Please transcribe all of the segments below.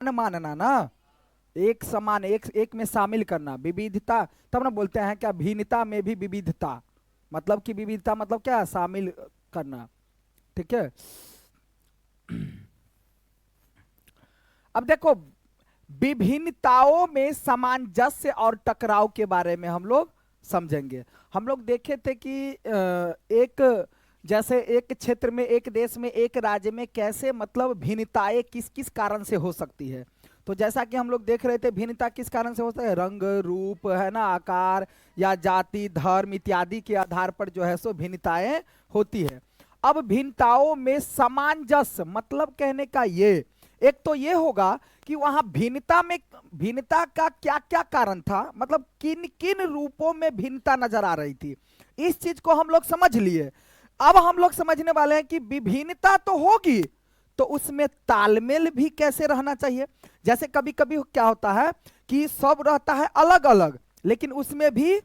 मानना ना, एक समान, एक एक में शामिल करना, विविधता, तब ना बोलते हैं क्या भिन्नता में भी विविधता, मतलब कि विविधता मतलब क्या, शामिल करना। ठीक है। अब देखो, विभिन्नताओं में सामंजस्य और टकराव के बारे में हम लोग समझेंगे। हम लोग देखे थे कि एक, जैसे एक क्षेत्र में, एक देश में, एक राज्य में कैसे मतलब भिन्नताएं किस किस कारण से हो सकती है। तो जैसा कि हम लोग देख रहे थे, भिन्नता किस कारण से होता है, रंग, रूप, है ना, आकार या जाति, धर्म इत्यादि के आधार पर जो है सो भिन्नताएं होती है। अब भिन्नताओं में सामंजस्य मतलब कहने का ये, एक तो ये होगा कि वहां भिन्नता में, भिन्नता का क्या क्या कारण था, मतलब किन किन रूपों में भिन्नता नजर आ रही थी, इस चीज को हम लोग समझ लिए। अब हम लोग समझने वाले हैं कि विभिन्नता तो होगी, तो उसमें तालमेल भी कैसे रहना चाहिए। जैसे कभी कभी क्या होता है कि सब रहता है अलग अलग, लेकिन उसमें भी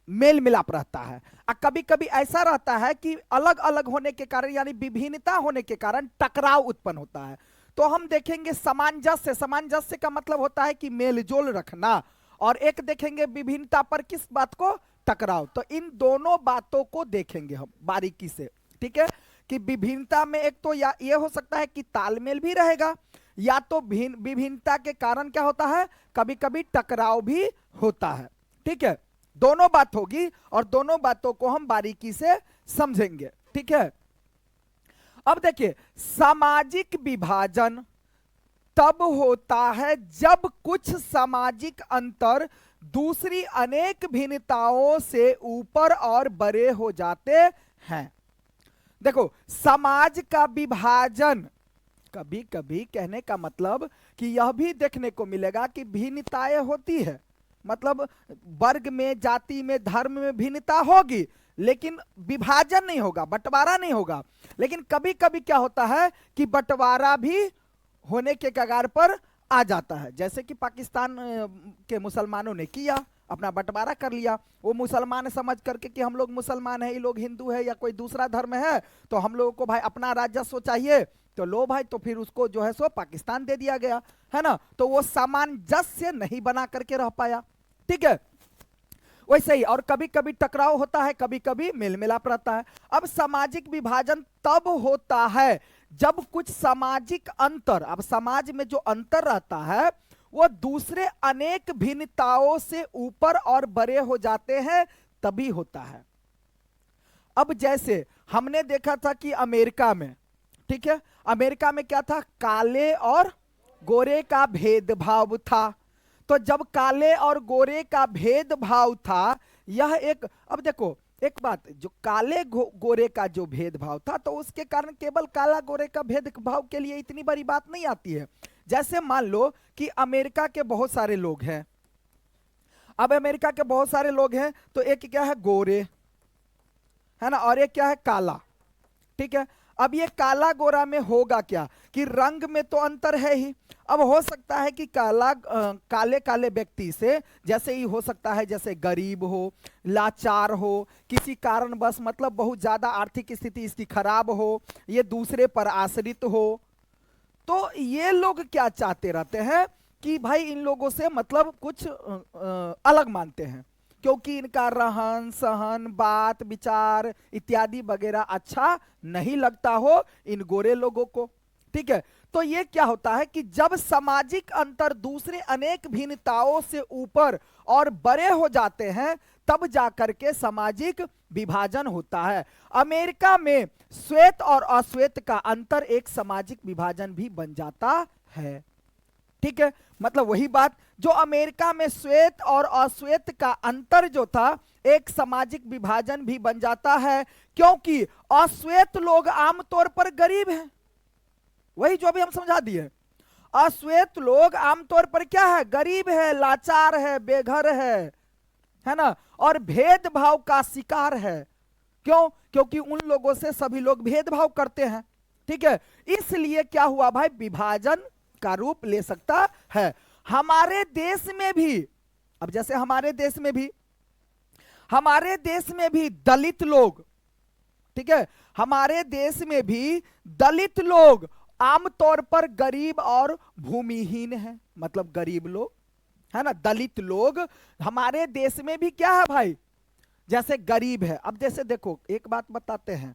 मेल मिलाप रहता है। और कभी कभी ऐसा रहता है कि अलग अलग होने के कारण, यानी विभिन्नता होने के कारण टकराव उत्पन्न होता है। तो हम देखेंगे सामंजस्य, सामंजस्य का मतलब होता है कि मेल जोल रखना, और एक देखेंगे विभिन्नता पर किस बात को, टकराव। तो इन दोनों बातों को देखेंगे हम बारीकी से। ठीक है, कि विभिन्नता में एक तो या ये हो सकता है कि तालमेल भी रहेगा, या तो विभिन्नता के कारण क्या होता है, कभी कभी टकराव भी होता है। ठीक है, दोनों बात होगी और दोनों बातों को हम बारीकी से समझेंगे। ठीक है। अब देखिए, सामाजिक विभाजन तब होता है जब कुछ सामाजिक अंतर दूसरी अनेक भिन्नताओं से ऊपर और बड़े हो जाते हैं। देखो, समाज का विभाजन कभी कभी कहने का मतलब कि यह भी देखने को मिलेगा कि भिन्नताएं होती है, मतलब वर्ग में, जाति में, धर्म में भिन्नता होगी, लेकिन विभाजन नहीं होगा, बंटवारा नहीं होगा। लेकिन कभी कभी क्या होता है कि बंटवारा भी होने के कगार पर आ जाता है। जैसे कि पाकिस्तान के मुसलमानों ने किया, अपना बंटवारा कर लिया। वो मुसलमान समझ करके कि हम लोग मुसलमान हैं, ये लोग हिंदू है या कोई दूसरा धर्म है, तो हम लोगों को भाई अपना राजस्व चाहिए, तो लो भाई, तो फिर उसको जो है सो पाकिस्तान दे दिया गया, है ना। तो वो सामंजस्य नहीं बना करके रह पाया। ठीक है, वैसे ही और कभी कभी टकराव होता है, कभी कभी मेल मिलाप रहता है। अब सामाजिक विभाजन तब होता है जब कुछ सामाजिक अंतर, अब समाज में जो अंतर रहता है वो दूसरे अनेक भिन्नताओं से ऊपर और बड़े हो जाते हैं, तभी होता है। अब जैसे हमने देखा था कि अमेरिका में, ठीक है, अमेरिका में क्या था, काले और गोरे का भेदभाव था। तो जब काले और गोरे का भेदभाव था, यह एक, अब देखो एक बात, जो काले गोरे का जो भेदभाव था, तो उसके कारण केवल काला गोरे का भेदभाव के लिए इतनी बड़ी बात नहीं आती है। जैसे मान लो कि अमेरिका के बहुत सारे लोग हैं, अब अमेरिका के बहुत सारे लोग हैं, तो एक क्या है गोरे, है ना, और एक क्या है काला। ठीक है, अब ये काला गोरा में होगा क्या कि रंग में तो अंतर है ही। अब हो सकता है कि काले काले व्यक्ति से, जैसे ही हो सकता है, जैसे गरीब हो, लाचार हो, किसी कारणवश मतलब बहुत ज्यादा आर्थिक स्थिति इसकी खराब हो, ये दूसरे पर आश्रित हो, तो ये लोग क्या चाहते रहते हैं कि भाई इन लोगों से मतलब कुछ अलग मानते हैं, क्योंकि इनका रहन सहन, बात विचार इत्यादि वगैरह अच्छा नहीं लगता हो इन गोरे लोगों को। ठीक है, तो ये क्या होता है कि जब सामाजिक अंतर दूसरे अनेक भिन्नताओं से ऊपर और बड़े हो जाते हैं, तब जाकर के सामाजिक विभाजन होता है। अमेरिका में श्वेत और अश्वेत का अंतर एक सामाजिक विभाजन भी बन जाता है। ठीक है, मतलब वही बात, जो अमेरिका में श्वेत और अश्वेत का अंतर जो था, एक सामाजिक विभाजन भी बन जाता है, क्योंकि अश्वेत लोग आमतौर पर गरीब हैं। वही जो अभी हम समझा दिए, अश्वेत लोग आमतौर पर क्या है, गरीब है, लाचार है, बेघर है ना, और भेदभाव का शिकार है। क्यों? क्योंकि उन लोगों से सभी लोग भेदभाव करते हैं। ठीक है, इसलिए क्या हुआ भाई, विभाजन का रूप ले सकता है। हमारे देश में भी, अब जैसे हमारे देश में भी दलित लोग, ठीक है, हमारे देश में भी दलित लोग आमतौर पर गरीब और भूमिहीन है, मतलब गरीब लोग है ना, दलित लोग हमारे देश में भी क्या है भाई, जैसे गरीब है। अब जैसे देखो एक बात बताते हैं,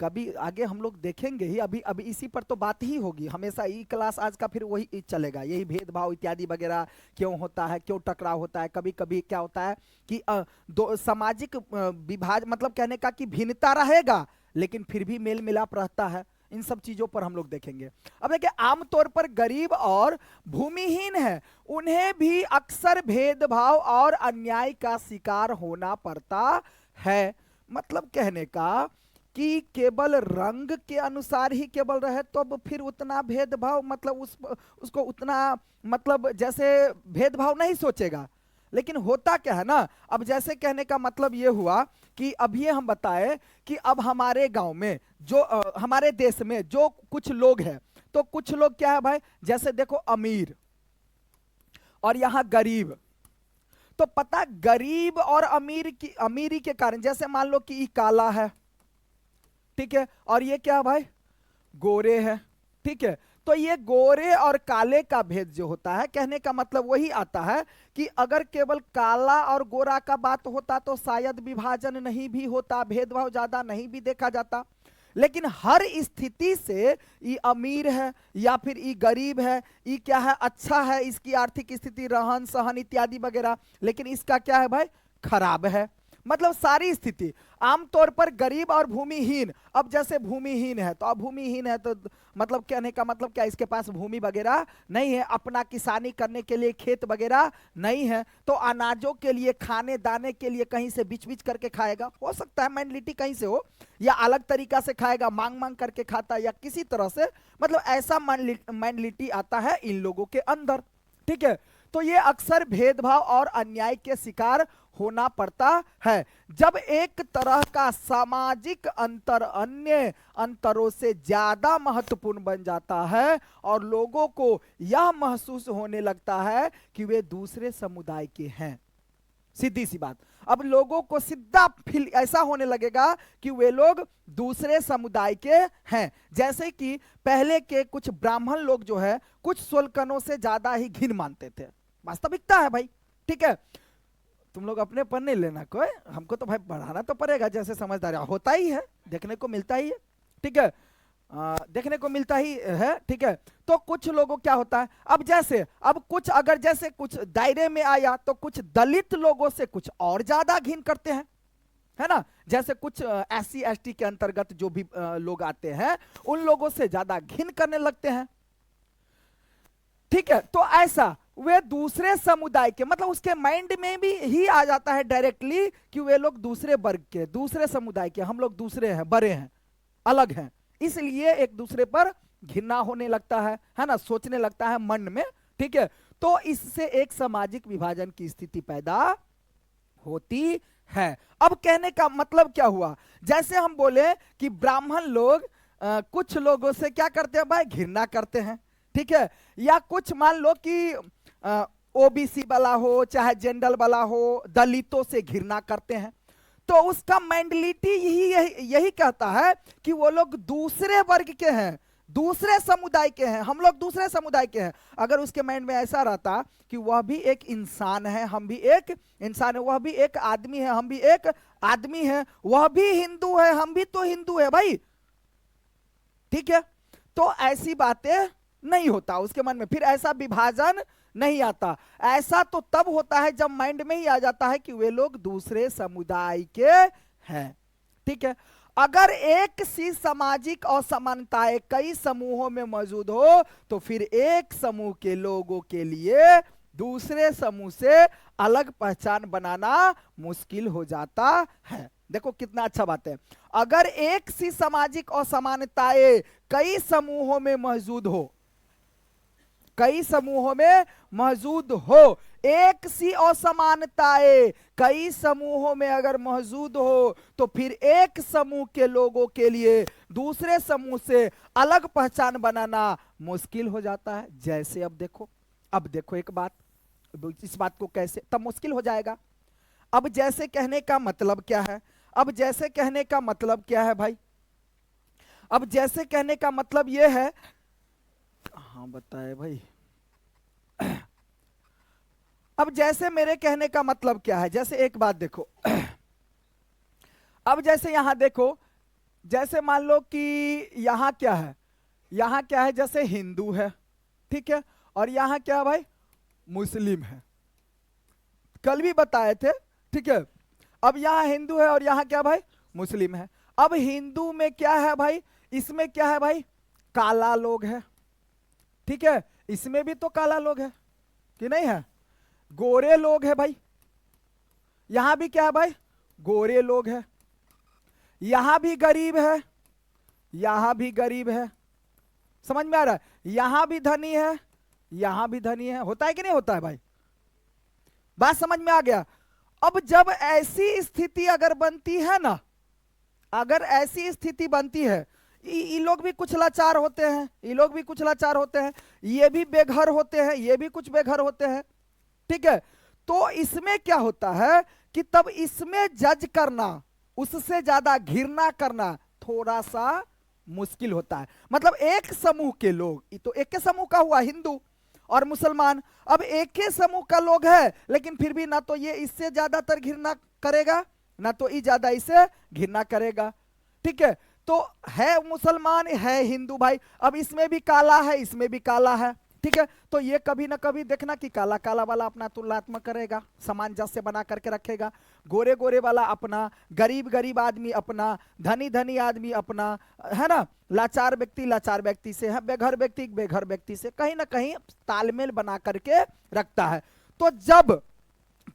कभी आगे हम लोग देखेंगे ही, अभी अभी इसी पर तो बात ही होगी हमेशा, ई क्लास आज का फिर वही चलेगा, यही भेदभाव इत्यादि वगैरह क्यों होता है, क्यों टकराव होता है, कभी कभी क्या होता है कि दो सामाजिक विभाज मतलब कहने का कि भिन्नता रहेगा लेकिन फिर भी मेल मिलाप रहता है, इन सब चीजों पर हम लोग देखेंगे। अब देखिए आमतौर पर गरीब और भूमिहीन है, उन्हें भी अक्सर भेदभाव और अन्याय का शिकार होना पड़ता है। मतलब कहने का कि केवल रंग के अनुसार ही केवल रहे तो अब फिर उतना भेदभाव मतलब उसको उतना मतलब जैसे भेदभाव नहीं सोचेगा। लेकिन होता क्या है ना, अब जैसे कहने का मतलब ये हुआ कि अब ये हम बताए कि अब हमारे गांव में जो हमारे देश में जो कुछ लोग हैं, तो कुछ लोग क्या है भाई, जैसे देखो अमीर और यहां गरीब, तो पता गरीब और अमीर की अमीरी के कारण, जैसे मान लो कि ये काला है, ठीक है, और ये क्या भाई गोरे है, ठीक है, तो ये गोरे और काले का भेद जो होता है, कहने का मतलब वही आता है कि अगर केवल काला और गोरा का बात होता तो शायद विभाजन नहीं भी होता, भेदभाव ज्यादा नहीं भी देखा जाता। लेकिन हर स्थिति से ये अमीर है या फिर ये गरीब है, ये क्या है अच्छा है, इसकी आर्थिक स्थिति रहन सहन इत्यादि वगैरह, लेकिन इसका क्या है भाई खराब है। मतलब सारी स्थिति आमतौर पर गरीब और भूमिहीन, अब जैसे भूमिहीन है तो अब भूमिहीन है तो मतलब कहने का मतलब क्या, इसके पास भूमि वगैरह नहीं है, अपना किसानी करने के लिए खेत वगैरह नहीं है, तो अनाजों के लिए खाने दाने के लिए कहीं से बिच बिच करके खाएगा, हो सकता है मेंटलिटी कहीं से हो, या अलग तरीका से खाएगा, मांग मांग करके खाता, या किसी तरह से मतलब ऐसा मेंटलिटी आता है इन लोगों के अंदर, ठीक है। तो ये अक्सर भेदभाव और अन्याय के शिकार होना पड़ता है। जब एक तरह का सामाजिक अंतर अन्य अंतरों से ज्यादा महत्वपूर्ण बन जाता है और लोगों को यह महसूस होने लगता है कि वे दूसरे समुदाय के हैं, सीधी सी बात, अब लोगों को सीधा फील ऐसा होने लगेगा कि वे लोग दूसरे समुदाय के हैं। जैसे कि पहले के कुछ ब्राह्मण लोग जो है कुछ सोलकनों से ज्यादा ही घिन मानते थे, वास्तविकता है भाई, ठीक है, तुम लोग अपने पर नहीं लेना कोई, हमको तो भाई बढ़ाना तो पड़ेगा, जैसे समझदार होता ही है, देखने को मिलता ही है, ठीक है, देखने को मिलता ही है, ठीक है। तो कुछ लोगों क्या होता है, अब जैसे अब कुछ अगर जैसे कुछ दायरे में आया तो कुछ दलित लोगों से कुछ और ज्यादा घिन करते हैं, है ना, जैसे कुछ SC ST के अंतर्गत जो भी लोग आते हैं उन लोगों से ज्यादा घिन करने लगते हैं, ठीक है। तो ऐसा वे दूसरे समुदाय के मतलब उसके माइंड में भी ही आ जाता है डायरेक्टली कि वे लोग दूसरे वर्ग के दूसरे समुदाय के, हम लोग दूसरे हैं, बड़े हैं, अलग हैं, इसलिए एक दूसरे पर घृणा होने लगता है ना, सोचने लगता है मन में, ठीक है। तो इससे एक सामाजिक विभाजन की स्थिति पैदा होती है। अब कहने का मतलब क्या हुआ, जैसे हम बोले कि ब्राह्मण लोग कुछ लोगों से क्या करते हैं भाई घृणा करते हैं, ठीक है, या कुछ मान लो कि OBC वाला हो चाहे जनरल वाला हो दलितों से घृणा करते हैं, तो उसका मेंटलिटी यही कहता है कि वो लोग दूसरे वर्ग के हैं, दूसरे समुदाय के हैं, हम लोग दूसरे समुदाय के हैं। अगर उसके माइंड में ऐसा रहता कि वह भी एक इंसान है, हम भी एक इंसान है, वह भी एक आदमी है, हम भी एक आदमी है, वह भी हिंदू है, हम भी तो हिंदू है भाई, ठीक है, तो ऐसी बातें नहीं होता उसके मन में, फिर ऐसा विभाजन नहीं आता। ऐसा तो तब होता है जब माइंड में ही आ जाता है कि वे लोग दूसरे समुदाय के हैं, ठीक है। अगर एक सी सामाजिक असमानताएं कई समूहों में मौजूद हो तो फिर एक समूह के लोगों के लिए दूसरे समूह से अलग पहचान बनाना मुश्किल हो जाता है। देखो कितना अच्छा बात है, अगर एक सी सामाजिक असमानताएं कई समूहों में मौजूद हो, कई समूहों में मौजूद हो, एक सी असमानताएं कई समूहों में अगर मौजूद हो तो फिर एक समूह के लोगों के लिए दूसरे समूह से अलग पहचान बनाना मुश्किल हो जाता है। जैसे अब देखो एक बात, इस बात को कैसे तब मुश्किल हो जाएगा। अब जैसे कहने का मतलब क्या है, अब जैसे कहने का मतलब क्या है भाई, अब जैसे कहने का मतलब यह है कहाँ बताए भाई। अब जैसे मेरे कहने का मतलब क्या है, जैसे एक बात देखो। अब जैसे यहां देखो, जैसे मान लो कि यहां क्या है, यहां क्या है, जैसे हिंदू है, ठीक है, और यहां क्या है भाई, मुस्लिम है, कल भी बताए थे, ठीक है। अब यहां हिंदू है और यहां क्या भाई, मुस्लिम है। अब हिंदू में क्या है भाई, इसमें क्या है भाई, काला लोग है, ठीक है, इसमें भी तो काला लोग है कि नहीं है, गोरे लोग है भाई, यहां भी क्या है भाई, गोरे लोग है, यहां भी गरीब है, यहां भी गरीब है, समझ में आ रहा है, यहां भी धनी है, यहां भी धनी है, होता है कि नहीं होता है भाई, बात समझ में आ गया। अब जब ऐसी स्थिति अगर बनती है ना, अगर ऐसी स्थिति बनती है, ये लोग भी कुछ लाचार होते हैं, ये लोग भी कुछ लाचार होते हैं, ये भी बेघर होते हैं, ये भी कुछ बेघर होते हैं, ठीक है। तो इसमें क्या होता है कि तब इसमें जज करना, उससे ज्यादा घृणा करना थोड़ा सा मुश्किल होता है। मतलब एक समूह के लोग, ये तो एक के समूह का हुआ हिंदू और मुसलमान, अब एक ही समूह का लोग है, लेकिन फिर भी ना तो ये इससे ज्यादातर घृणा करेगा, ना तो ये ज्यादा इसे घृणा करेगा, ठीक है। तो है मुसलमान है हिंदू भाई, अब इसमें भी काला है, इसमें भी काला है, ठीक है। तो ये कभी ना कभी देखना कि काला काला वाला अपना तुलनात्मक करेगा, सामंजस्य बना करके रखेगा, गोरे गोरे वाला अपना, गरीब गरीब आदमी अपना, धनी धनी आदमी अपना, है ना, लाचार व्यक्ति से है, बेघर व्यक्ति से कहीं ना कहीं तालमेल बना करके रखता है। तो जब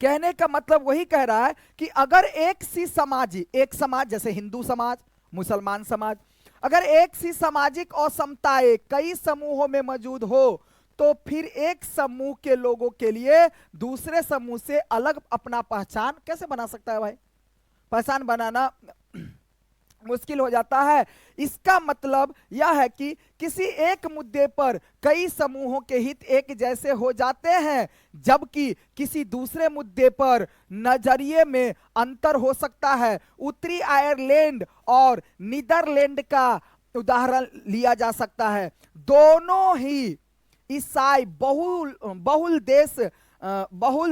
कहने का मतलब वही कह रहा है कि अगर एक सी समाज, एक समाज जैसे हिंदू समाज, मुसलमान समाज, अगर एक सी सामाजिक असमताएं कई समूहों में मौजूद हो, तो फिर एक समूह के लोगों के लिए दूसरे समूह से अलग अपना पहचान कैसे बना सकता है भाई, पहचान बनाना मुश्किल हो जाता है। इसका मतलब यह है कि किसी एक मुद्दे पर कई समूहों के हित एक जैसे हो जाते हैं, जबकि किसी दूसरे मुद्दे पर नजरिए में अंतर हो सकता है। उत्तरी आयरलैंड और नीदरलैंड का उदाहरण लिया जा सकता है। दोनों ही ईसाई बहुल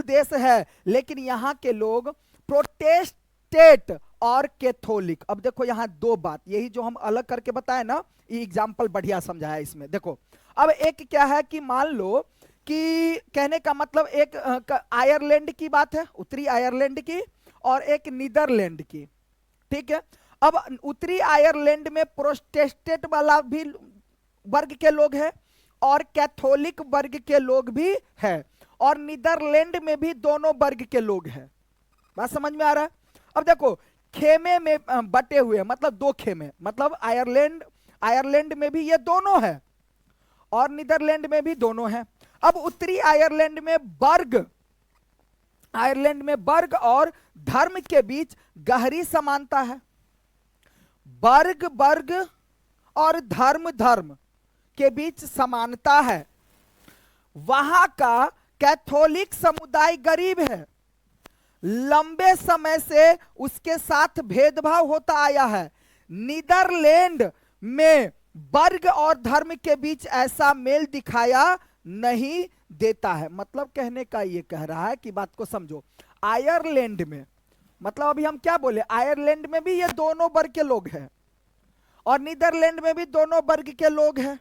देश है, लेकिन यहां के लोग प्रोटेस्टेंट और कैथोलिक। अब देखो यहां दो बात, यही जो हम अलग करके बताए ना, ये एग्जाम्पल बढ़िया समझाया इसमें। देखो अब एक क्या है कि मान लो कि कहने का मतलब एक आयरलैंड की बात है, उत्तरी आयरलैंड की, और एक नीदरलैंड की, ठीक है। अब उत्तरी आयरलैंड में प्रोटेस्टेंट वाला भी वर्ग के लोग हैं और कैथोलिक वर्ग के लोग भी है, और नीदरलैंड में भी दोनों वर्ग के लोग हैं। बात समझ में आ रहा है। अब देखो खेमे में बटे हुए, मतलब दो खेमे, मतलब आयरलैंड में भी ये दोनों है और नीदरलैंड में भी दोनों है। अब उत्तरी आयरलैंड में वर्ग और धर्म के बीच गहरी समानता है। वर्ग और धर्म के बीच समानता है। वहां का कैथोलिक समुदाय गरीब है, लंबे समय से उसके साथ भेदभाव होता आया है। नीदरलैंड में वर्ग और धर्म के बीच ऐसा मेल दिखाया नहीं देता है। मतलब कहने का ये कह रहा है कि बात को समझो, आयरलैंड में, मतलब अभी हम क्या बोले, आयरलैंड में भी ये दोनों वर्ग के लोग हैं और नीदरलैंड में भी दोनों वर्ग के लोग हैं।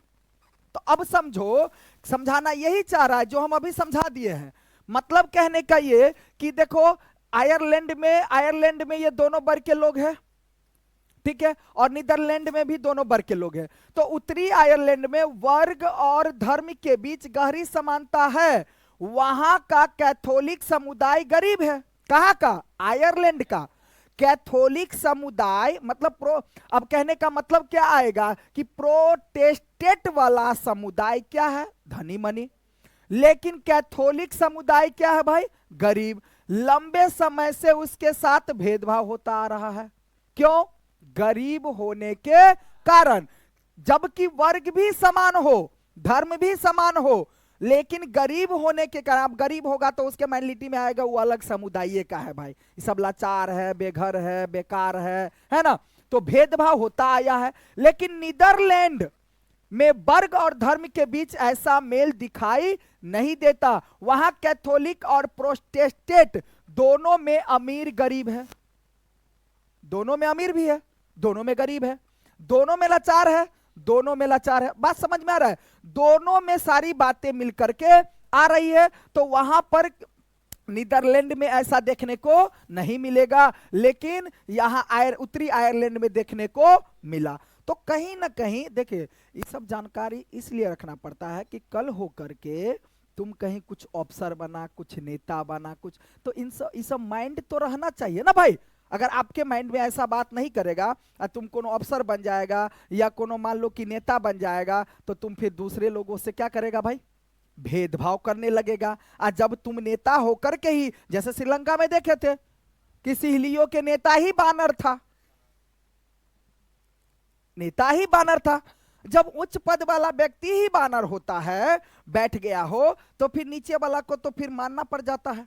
तो अब समझो, समझाना यही चाह रहा है जो हम अभी समझा दिए हैं। मतलब कहने का ये कि देखो आयरलैंड में ये दोनों वर्ग के लोग हैं, ठीक है, और नीदरलैंड में भी दोनों वर्ग के लोग हैं। तो उत्तरी आयरलैंड में वर्ग और धर्म के बीच गहरी समानता है। वहां का कैथोलिक समुदाय गरीब है। कहां का? आयरलैंड का कैथोलिक समुदाय, मतलब अब कहने का मतलब क्या आएगा कि प्रोटेस्टेंट वाला समुदाय क्या है? धनी मनी। लेकिन कैथोलिक समुदाय क्या है भाई? गरीब। लंबे समय से उसके साथ भेदभाव होता आ रहा है। क्यों? गरीब होने के कारण। जबकि वर्ग भी समान हो, धर्म भी समान हो, लेकिन गरीब होने के कारण, अब गरीब होगा तो उसके मेंटलिटी में आएगा वो अलग समुदाय का है भाई, सब लाचार है, बेघर है, बेकार है ना। तो भेदभाव होता आया है। लेकिन नीदरलैंड में वर्ग और धर्म के बीच ऐसा मेल दिखाई नहीं देता। वहां कैथोलिक और प्रोटेस्टेंट दोनों में अमीर गरीब है, दोनों में अमीर भी है, दोनों में गरीब है, दोनों में लाचार है, दोनों में लाचार है। बात समझ में आ रहा है? दोनों में सारी बातें मिलकर के आ रही है। तो वहां पर नीदरलैंड में ऐसा देखने को नहीं मिलेगा, लेकिन यहां उत्तरी आयरलैंड में देखने को मिला। तो कहीं ना कहीं देखिए, ये सब जानकारी इसलिए रखना पड़ता है कि कल होकर के तुम कहीं कुछ अफसर बना, कुछ नेता बना, कुछ तो इन सब माइंड तो रहना चाहिए ना भाई। अगर आपके माइंड में ऐसा बात नहीं करेगा, तुम कोनो अफसर बन जाएगा या कोनो मान लो कि नेता बन जाएगा, तो तुम फिर दूसरे लोगों से क्या करेगा भाई? भेदभाव करने लगेगा। आज जब तुम नेता होकर के ही, जैसे श्रीलंका में देखे थे कि सिहलियों के नेता ही बानर था, नेता ही बानर था। जब उच्च पद वाला व्यक्ति ही बानर होता है, बैठ गया हो, तो फिर नीचे वाला को तो फिर मानना पड़ जाता है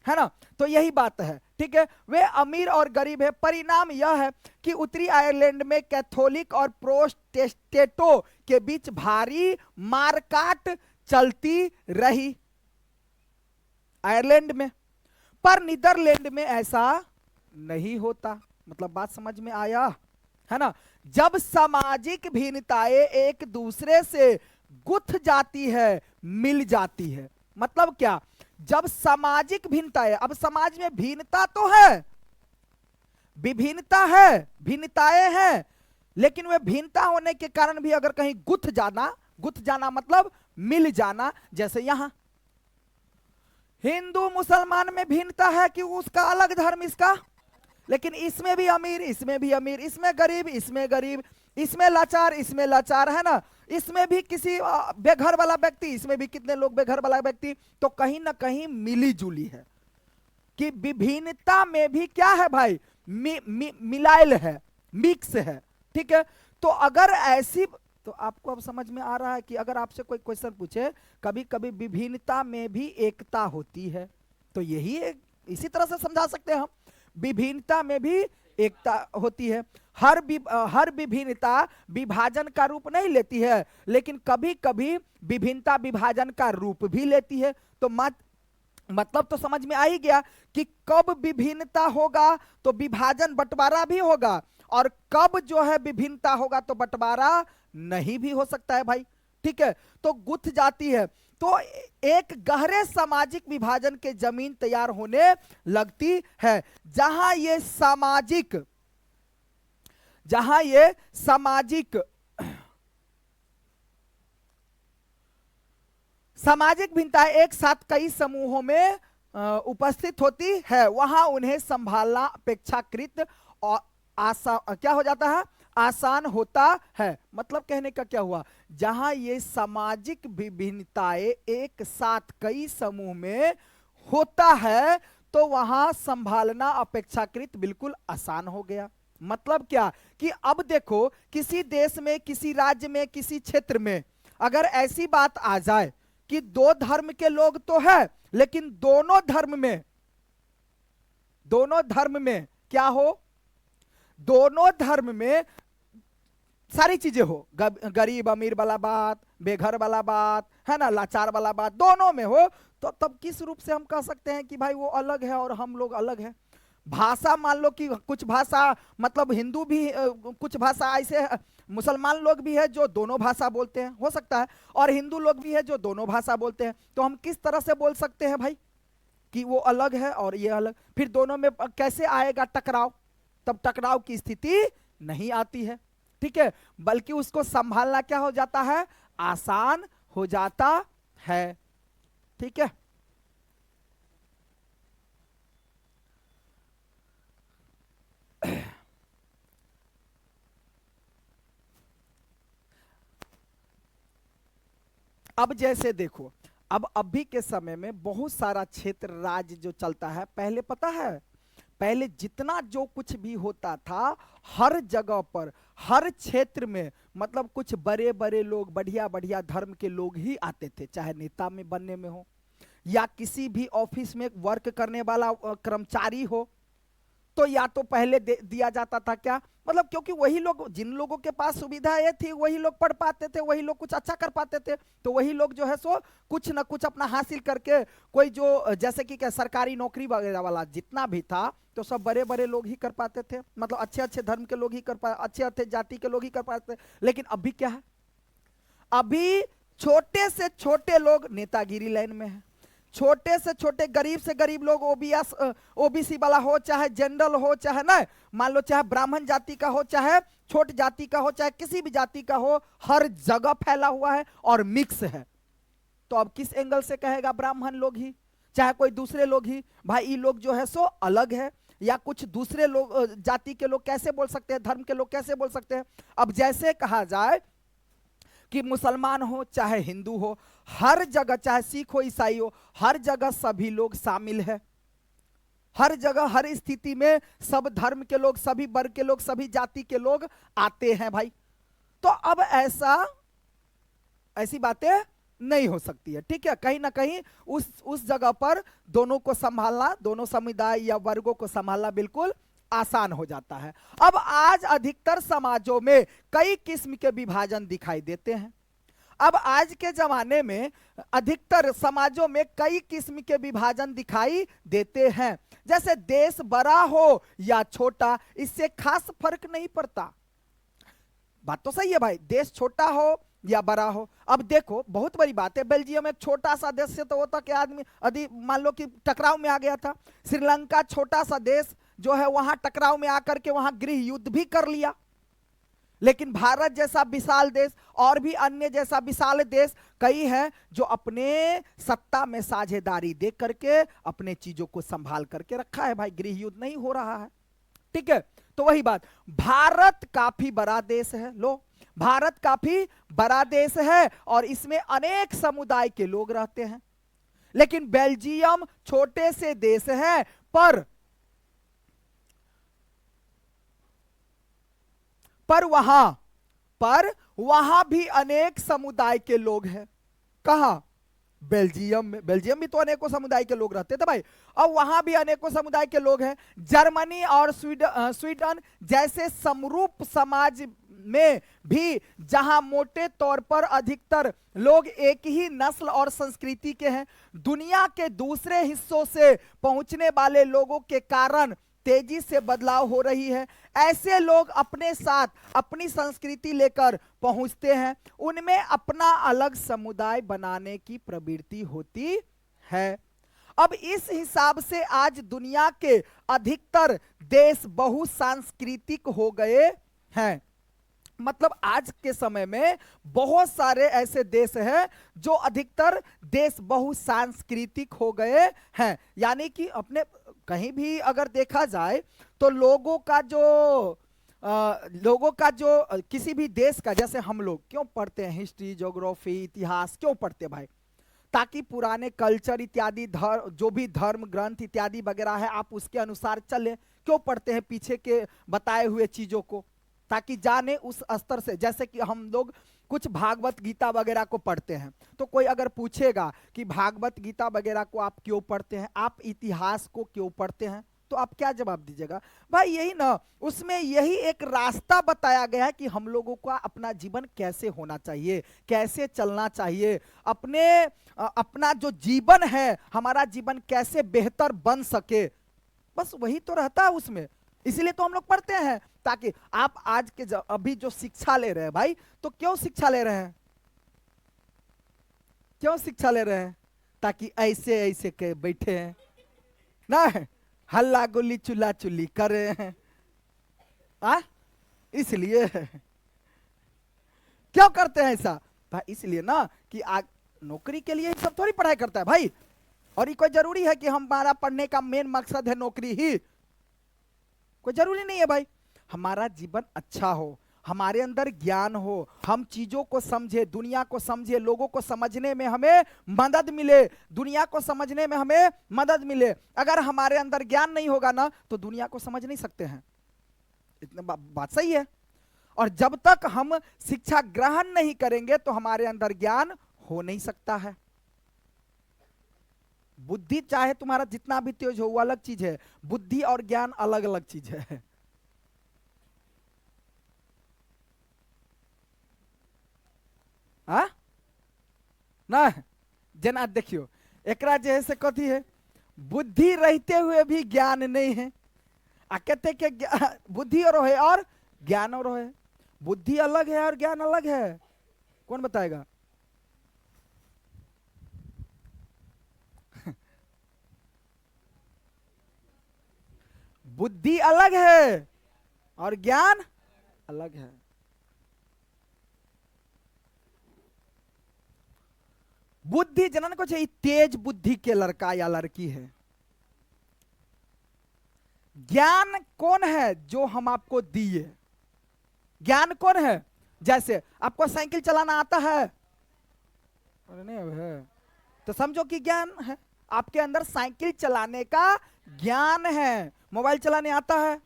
ना। तो यही बात है, ठीक है। वे अमीर और गरीब है। परिणाम यह है कि उत्तरी आयरलैंड में कैथोलिक और प्रोटेस्टेंटों के बीच भारी मारकाट चलती रही आयरलैंड में, पर नीदरलैंड में ऐसा नहीं होता। मतलब बात समझ में आया है ना। जब सामाजिक भिन्नताएं एक दूसरे से गुथ जाती है, मिल जाती है, मतलब क्या? जब सामाजिक भिन्नताएं, अब समाज में भिन्नता तो है, विभिन्नता है, भिन्नताएं हैं, लेकिन वे भिन्नता होने के कारण भी अगर कहीं गुथ जाना मतलब मिल जाना। जैसे यहां हिंदू मुसलमान में भिन्नता है कि उसका अलग धर्म, इसका, लेकिन इसमें भी अमीर, इसमें भी अमीर, इसमें गरीब, इसमें गरीब, इसमें लाचार, इसमें लाचार, है ना। इसमें भी किसी बेघर वाला व्यक्ति, इसमें भी कितने लोग बेघर वाला व्यक्ति। तो कहीं ना कहीं मिली जुली है कि विभिन्नता में भी क्या है भाई? मिलायल है, मिक्स है, ठीक है। तो अगर ऐसी, तो आपको अब समझ में आ रहा है कि अगर आपसे कोई क्वेश्चन पूछे, कभी कभी विभिन्नता में भी एकता होती है, तो यही इसी तरह से समझा सकते हैं हम, विभिन्नता में भी एकता होती है। हर विभिन्नता विभाजन का रूप नहीं लेती है, लेकिन कभी कभी विभिन्नता विभाजन का रूप भी लेती है। तो मतलब तो समझ में आ ही गया कि कब विभिन्नता होगा तो विभाजन बंटवारा भी होगा, और कब जो है विभिन्नता होगा तो बंटवारा नहीं भी हो सकता है भाई, ठीक है। तो गुथ जाती है, तो एक गहरे सामाजिक विभाजन के जमीन तैयार होने लगती है, जहां ये सामाजिक भिन्नताएं एक साथ कई समूहों में उपस्थित होती है, वहां उन्हें संभालना अपेक्षाकृत और क्या हो जाता है? आसान होता है। मतलब कहने का क्या हुआ? जहां ये सामाजिक विभिन्नताएं एक साथ कई समूह में होता है, तो वहां संभालना अपेक्षाकृत बिल्कुल आसान हो गया। मतलब क्या कि अब देखो, किसी देश में, किसी राज्य में, किसी क्षेत्र में अगर ऐसी बात आ जाए कि दो धर्म के लोग तो है, लेकिन दोनों धर्म में क्या हो? दोनों धर्म में सारी चीजें हो, गरीब अमीर वाला बात, बेघर वाला बात, है ना, लाचार वाला बात, दोनों में हो, तो तब किस रूप से हम कह सकते हैं कि भाई वो अलग है और हम लोग अलग हैं? भाषा मान लो कि कुछ भाषा, मतलब हिंदू भी, कुछ भाषा ऐसे मुसलमान लोग भी है जो दोनों भाषा बोलते हैं, हो सकता है, और हिंदू लोग भी है जो दोनों भाषा बोलते हैं। तो हम किस तरह से बोल सकते हैं भाई कि वो अलग है और ये अलग? फिर दोनों में कैसे आएगा टकराव? तब टकराव की स्थिति नहीं आती है, ठीक है, बल्कि उसको संभालना क्या हो जाता है? आसान हो जाता है, ठीक है। अब जैसे देखो, अब अभी के समय में बहुत सारा क्षेत्र राज्य जो चलता है, पहले पता है, पहले जितना जो कुछ भी होता था, हर जगह पर, हर क्षेत्र में, मतलब कुछ बड़े बड़े लोग, बढ़िया बढ़िया धर्म के लोग ही आते थे, चाहे नेता में बनने में हो या किसी भी ऑफिस में वर्क करने वाला कर्मचारी हो, तो या तो पहले दिया जाता था क्या, मतलब क्योंकि वही लोग, जिन लोगों के पास सुविधाएं थी वही लोग पढ़ पाते थे, वही लोग कुछ अच्छा कर पाते थे, तो वही लोग जो है सो कुछ ना कुछ अपना हासिल करके, कोई जो जैसे कि क्या सरकारी नौकरी वगैरह वाला जितना भी था तो सब बड़े बड़े लोग ही कर पाते थे, मतलब अच्छे अच्छे धर्म के लोग ही कर पाते, अच्छे अच्छे जाति के लोग ही कर पाते थे। लेकिन अभी क्या है, अभी छोटे से छोटे लोग नेतागिरी लाइन में है, छोटे से गरीब लोग ओबीसी वाला हो, चाहे जनरल हो, चाहे ना मान लो चाहे ब्राह्मण जाति का हो, चाहे छोट जाति का हो, चाहे किसी भी जाति का हो, हर जगह फैला हुआ है और मिक्स है। तो अब किस एंगल से कहेगा ब्राह्मण लोग ही, चाहे कोई दूसरे लोग ही, भाई ये लोग जो है सो अलग है, या कुछ दूसरे लोग जाति के लोग कैसे बोल सकते हैं, धर्म के लोग कैसे बोल सकते हैं। अब जैसे कहा जाए कि मुसलमान हो चाहे हिंदू हो, हर जगह, चाहे सिख हो ईसाई हो, हर जगह सभी लोग शामिल है, हर जगह हर स्थिति में सब धर्म के लोग, सभी वर्ग के लोग, सभी जाति के लोग आते हैं भाई। तो अब ऐसी बातें नहीं हो सकती है, ठीक है। कहीं ना कहीं उस जगह पर दोनों को संभालना, दोनों समुदाय या वर्गों को संभालना बिल्कुल आसान हो जाता है। अब आज अधिकतर समाजों में कई किस्म के विभाजन दिखाई देते हैं। अब आज के जमाने में अधिकतर समाजों में कई किस्म के विभाजन दिखाई देते हैं। जैसे देश बड़ा हो या छोटा, इससे खास फर्क नहीं पड़ता। बात तो सही है भाई, देश छोटा हो या बड़ा हो। अब देखो बहुत बड़ी बात है, बेल्जियम एक छोटा सा देश से तो होता कि आदमी यदि मान लो कि टकराव में आ गया था, श्रीलंका छोटा सा देश जो है वहां टकराव में आकर के वहां गृह युद्ध भी कर लिया। लेकिन भारत जैसा विशाल देश और भी अन्य जैसा विशाल देश कई हैं जो अपने सत्ता में साझेदारी दे करके अपने चीजों को संभाल करके रखा है भाई, गृह युद्ध नहीं हो रहा है, ठीक है। तो वही बात, भारत काफी बड़ा देश है, लो भारत काफी बड़ा देश है और इसमें अनेक समुदाय के लोग रहते हैं। लेकिन बेल्जियम छोटे से देश है पर वहां भी अनेक समुदाय के लोग हैं। कहां? बेल्जियम में। बेल्जियम भी तो अनेकों समुदाय के लोग रहते थे भाई, और वहां भी अनेकों समुदाय के लोग हैं। जर्मनी और स्वीडन जैसे समरूप समाज में भी जहां मोटे तौर पर अधिकतर लोग एक ही नस्ल और संस्कृति के हैं, दुनिया के दूसरे हिस्सों से पहुंचने वाले लोगों के कारण तेजी से बदलाव हो रही है। ऐसे लोग अपने साथ अपनी संस्कृति लेकर पहुंचते हैं, उनमें अपना अलग समुदाय बनाने की प्रवृत्ति होती है। अब इस हिसाब से आज दुनिया के अधिकतर देश बहुसांस्कृतिक हो गए हैं। मतलब आज के समय में बहुत सारे ऐसे देश हैं जो अधिकतर देश बहुसांस्कृतिक हो गए हैं, यानी कि अपने कहीं भी अगर देखा जाए तो लोगों का जो किसी भी देश का, जैसे हम लोग क्यों पढ़ते हैं हिस्ट्री, ज्योग्राफी, इतिहास क्यों पढ़ते भाई? ताकि पुराने कल्चर इत्यादि जो भी धर्म ग्रंथ इत्यादि वगैरह है आप उसके अनुसार चले। क्यों पढ़ते हैं पीछे के बताए हुए चीजों को? ताकि जाने उस स्तर से। जैसे कि हम लोग कुछ भागवत गीता वगैरह को पढ़ते हैं, तो कोई अगर पूछेगा कि भागवत गीता वगैरह को आप क्यों पढ़ते हैं, आप इतिहास को क्यों पढ़ते हैं, तो आप क्या जवाब दीजिएगा? भाई यही ना, उसमें यही एक रास्ता बताया गया है कि हम लोगों का अपना जीवन कैसे होना चाहिए, कैसे चलना चाहिए, अपना जो जीवन है हमारा जीवन कैसे बेहतर बन सके, बस वही तो रहता है उसमें। इसीलिए तो हम लोग पढ़ते हैं, ताकि आप आज के अभी जो शिक्षा ले रहे हैं भाई, तो क्यों शिक्षा ले रहे हैं? क्यों शिक्षा ले रहे हैं? ताकि ऐसे ऐसे के बैठे हैं ना, हल्ला गुल्ली चुल्ला चुल्ली कर रहे हैं, इसलिए। क्यों करते हैं ऐसा भाई? इसलिए ना कि नौकरी के लिए सब थोड़ी पढ़ाई करता है भाई, और ये कोई जरूरी है कि हमारा पढ़ने का मेन मकसद है नौकरी ही? कोई जरूरी नहीं है भाई। हमारा जीवन अच्छा हो, हमारे अंदर ज्ञान हो, हम चीजों को समझे, दुनिया को समझे, लोगों को समझने में हमें मदद मिले, दुनिया को समझने में हमें मदद मिले। अगर हमारे अंदर ज्ञान नहीं होगा ना तो दुनिया को समझ नहीं सकते हैं। इतना बात सही है। और जब तक हम शिक्षा ग्रहण नहीं करेंगे तो हमारे अंदर ज्ञान हो नहीं सकता है। बुद्धि चाहे तुम्हारा जितना भी तेज हो वो अलग चीज है, बुद्धि और ज्ञान अलग अलग चीज है। हाँ ना, जना देखियो एकरा जे है से कथी है, बुद्धि रहते हुए भी ज्ञान नहीं है। आ कहते कि बुद्धि और है और ज्ञान और है, बुद्धि अलग है और ज्ञान अलग है। कौन बताएगा? बुद्धि अलग है और ज्ञान अलग है। बुद्धि जनन को चाहिए तेज बुद्धि के लड़का या लड़की है। ज्ञान कौन है? जो हम आपको दिए। ज्ञान कौन है? जैसे आपको साइकिल चलाना आता है, अरे नहीं है तो समझो कि ज्ञान है। आपके अंदर साइकिल चलाने का ज्ञान है। मोबाइल चलाने आता है,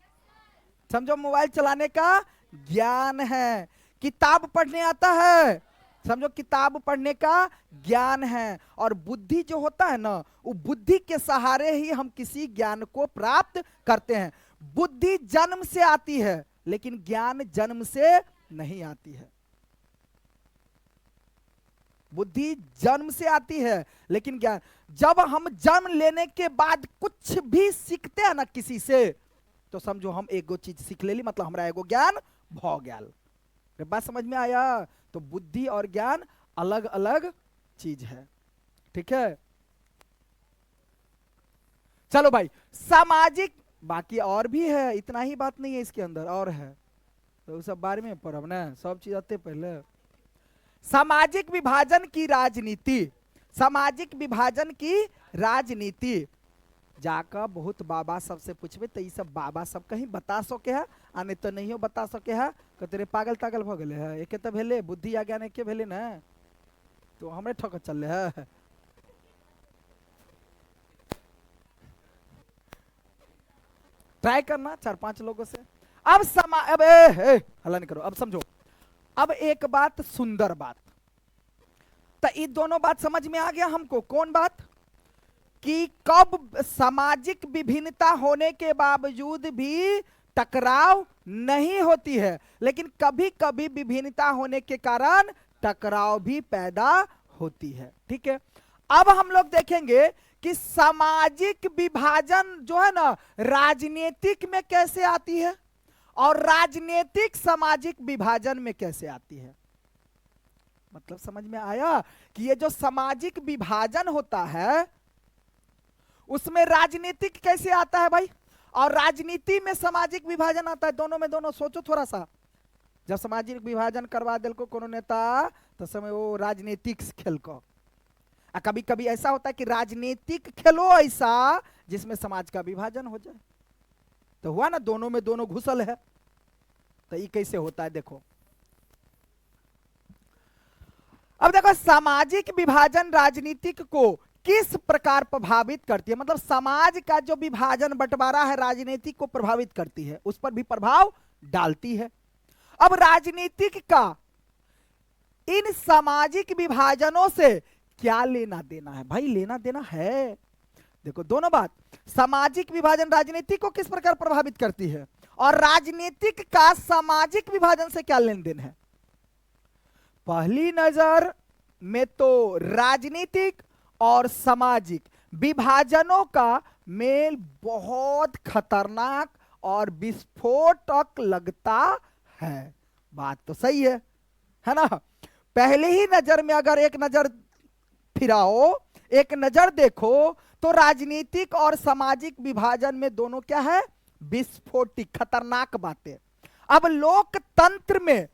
समझो मोबाइल चलाने का ज्ञान है। किताब पढ़ने आता है, समझो किताब पढ़ने का ज्ञान है। और बुद्धि जो होता है ना, वो बुद्धि के सहारे ही हम किसी ज्ञान को प्राप्त करते हैं। बुद्धि जन्म से आती है लेकिन ज्ञान जन्म से नहीं आती है। बुद्धि जन्म से आती है लेकिन ज्ञान, जब हम जन्म लेने के बाद कुछ भी सीखते हैं ना किसी से, तो समझो हम एगो चीज सीख ले ली, मतलब हमारा एगो ज्ञान भ गया। बात समझ में आया? तो बुद्धि और ज्ञान अलग अलग चीज है, ठीक है। चलो भाई, सामाजिक, बाकी और भी है, इतना ही बात नहीं है इसके अंदर, और है तो उस सब बारे में पढ़ब ना, सब चीज आते पहले। सामाजिक विभाजन की राजनीति, सामाजिक विभाजन की राजनीति जाकर बहुत बाबा सबसे पूछबे तो ये सब बाबा सब कहीं बता सके है, आने तो नहीं हो बता सके है। तो तेरे पागल तागल भ गए है, एक तो भेले बुद्धि आ ज्ञान एक भेले ना, तो हमरे ठक चल है। ट्राई करना 4-5 लोगों से। अब अब हल्ला नहीं करो, अब समझो। अब एक बात, सुंदर बात, तो ये दोनों बात समझ में आ गया हमको। कौन बात? कि कब सामाजिक विभिन्नता होने के बावजूद भी टकराव नहीं होती है, लेकिन कभी कभी विभिन्नता होने के कारण टकराव भी पैदा होती है, ठीक है। अब हम लोग देखेंगे कि सामाजिक विभाजन जो है ना, राजनीतिक में कैसे आती है और राजनीतिक सामाजिक विभाजन में कैसे आती है। मतलब समझ में आया कि ये जो सामाजिक विभाजन होता है उसमें राजनीतिक कैसे आता है भाई, और राजनीति में सामाजिक विभाजन आता है। दोनों में दोनों सोचो थोड़ा सा। जब सामाजिक विभाजन करवा दिल को कोनो नेता, तो समय वो राजनीतिक खेल को, कभी कभी ऐसा होता है कि राजनीतिक खेलो ऐसा जिसमें समाज का विभाजन हो जाए। तो हुआ ना, दोनों में दोनों घुसल है। तो ये कैसे होता है देखो। अब देखो, सामाजिक विभाजन राजनीतिक को किस प्रकार प्रभावित करती है, मतलब समाज का जो विभाजन बंटवारा है राजनीतिक को प्रभावित करती है, उस पर भी प्रभाव डालती है। अब राजनीतिक का इन सामाजिक विभाजनों से क्या लेना देना है भाई? लेना देना है। देखो दोनों बात, सामाजिक विभाजन राजनीतिक को किस प्रकार प्रभावित करती है और राजनीतिक का सामाजिक विभाजन से क्या लेन देन है। पहली नजर में तो राजनीतिक और सामाजिक विभाजनों का मेल बहुत खतरनाक और विस्फोटक लगता है। बात तो सही है ना। पहले ही नजर में अगर एक नजर फिराओ, एक नजर देखो, तो राजनीतिक और सामाजिक विभाजन में दोनों क्या है? विस्फोटिक खतरनाक बातें। अब लोकतंत्र में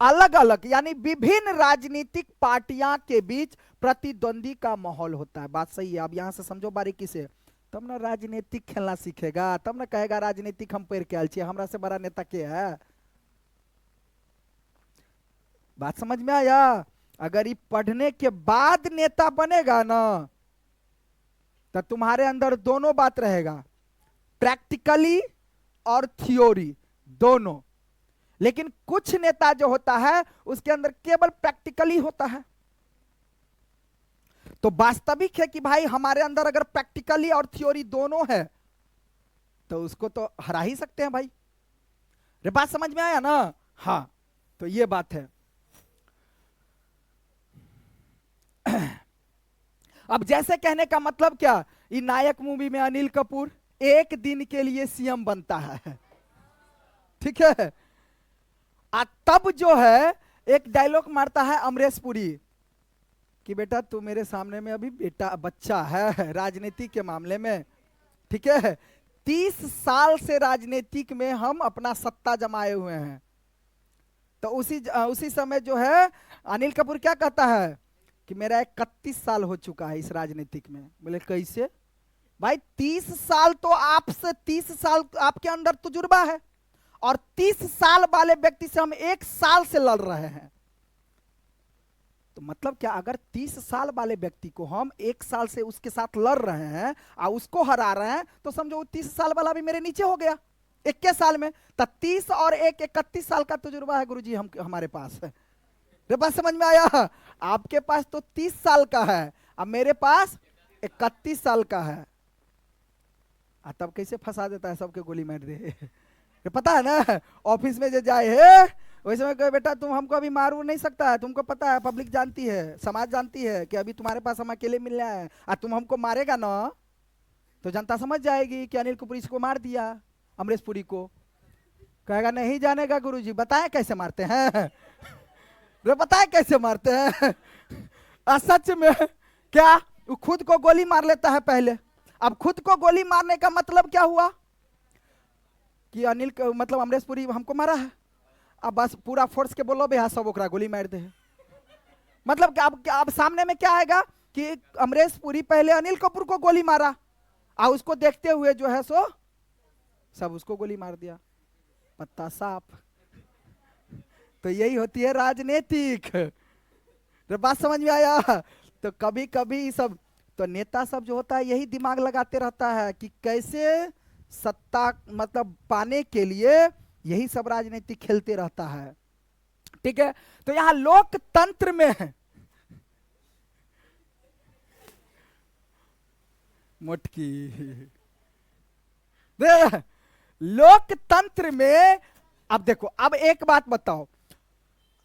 अलग अलग यानी विभिन्न राजनीतिक पार्टियां के बीच प्रतिद्वंदी का माहौल होता है। बात सही है। अब यहां से समझो बारीकी से, तब ना राजनीतिक खेलना सीखेगा, तब ना कहेगा राजनीतिक हम पेड़ के आल छे, हमरा से बड़ा नेता के है। बात समझ में आया? अगर ये पढ़ने के बाद नेता बनेगा ना, तो तुम्हारे अंदर दोनों बात रहेगा, प्रैक्टिकली और थ्योरी दोनों। लेकिन कुछ नेता जो होता है उसके अंदर केवल प्रैक्टिकली होता है। तो वास्तविक है कि भाई हमारे अंदर अगर प्रैक्टिकली और थ्योरी दोनों है तो उसको तो हरा ही सकते हैं भाई। रे बात समझ में आया ना? हाँ, तो ये बात है। अब जैसे कहने का मतलब क्या, ये नायक मूवी में अनिल कपूर एक दिन के लिए सीएम बनता है, ठीक है। तब जो है एक डायलॉग मारता है अमरीश पुरी कि बेटा तू मेरे सामने में अभी बेटा बच्चा है राजनीति के मामले में, ठीक है। 30 साल से राजनीतिक में हम अपना सत्ता जमाए हुए हैं। तो उसी समय जो है अनिल कपूर क्या कहता है कि मेरा 31 साल हो चुका है इस राजनीतिक में। बोले कैसे भाई? 30 साल तो आपसे 30 साल आपके अंदर तजुर्बा है और 30 साल वाले व्यक्ति से हम 1 साल से लड़ रहे हैं। तो मतलब क्या, अगर 30 साल वाले व्यक्ति को हम 1 साल से उसके साथ लड़ रहे हैं और उसको हरा रहे हैं, तो समझो 30 साल वाला भी मेरे नीचे हो गया 21 साल में। तो 30 और 1 31 साल का तजुर्बा है गुरुजी हमारे पास है। बात समझ में आया? आपके पास तो 30 साल का है, अब मेरे पास 31 साल का है। तब कैसे फंसा देता है, सबके गोली मार दे। पता है ना, ऑफिस में जो जाए है वैसे में कहे बेटा तुम हमको अभी मार नहीं सकता है, तुमको पता है, पब्लिक जानती है, समाज जानती है कि अभी तुम्हारे पास हम अकेले मिलने आए हैं, और तुम हमको मारेगा ना तो जनता समझ जाएगी कि अनिल कपूर इसको मार दिया, अमरीश पुरी को। कहेगा नहीं जानेगा गुरुजी, बताएं कैसे मारते हैं। बताएं कैसे मारते हैं। सच में क्या वो खुद को गोली मार लेता है पहले। अब खुद को गोली मारने का मतलब क्या हुआ कि अनिल मतलब अमरीश पुरी हमको मारा है, अब बस पूरा फोर्स के बोलो भैया सब ओकरा गोली मार दे। मतलब अब सामने में क्या आएगा कि अमरीश पुरी पहले अनिल कपूर को गोली मारा और उसको देखते हुए जो है सो सब उसको गोली मार दिया, पत्ता साफ। तो यही होती है राजनीतिक। तो बात समझ में आया? तो कभी कभी सब तो नेता सब जो होता है यही दिमाग लगाते रहता है कि कैसे सत्ता मतलब पाने के लिए यही सब राजनीति खेलते रहता है, ठीक है। तो यहां लोकतंत्र में मोटकी लोकतंत्र में अब देखो, अब एक बात बताओ,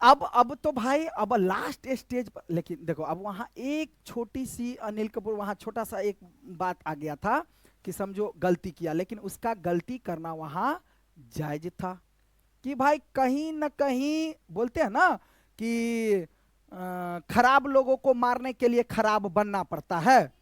अब तो भाई अब लास्ट स्टेज पर, लेकिन देखो अब वहां एक छोटी सी अनिल कपूर वहां छोटा सा एक बात आ गया था कि समझो गलती किया, लेकिन उसका गलती करना वहां जायज था कि भाई कहीं ना कहीं बोलते हैं ना कि खराब लोगों को मारने के लिए खराब बनना पड़ता है,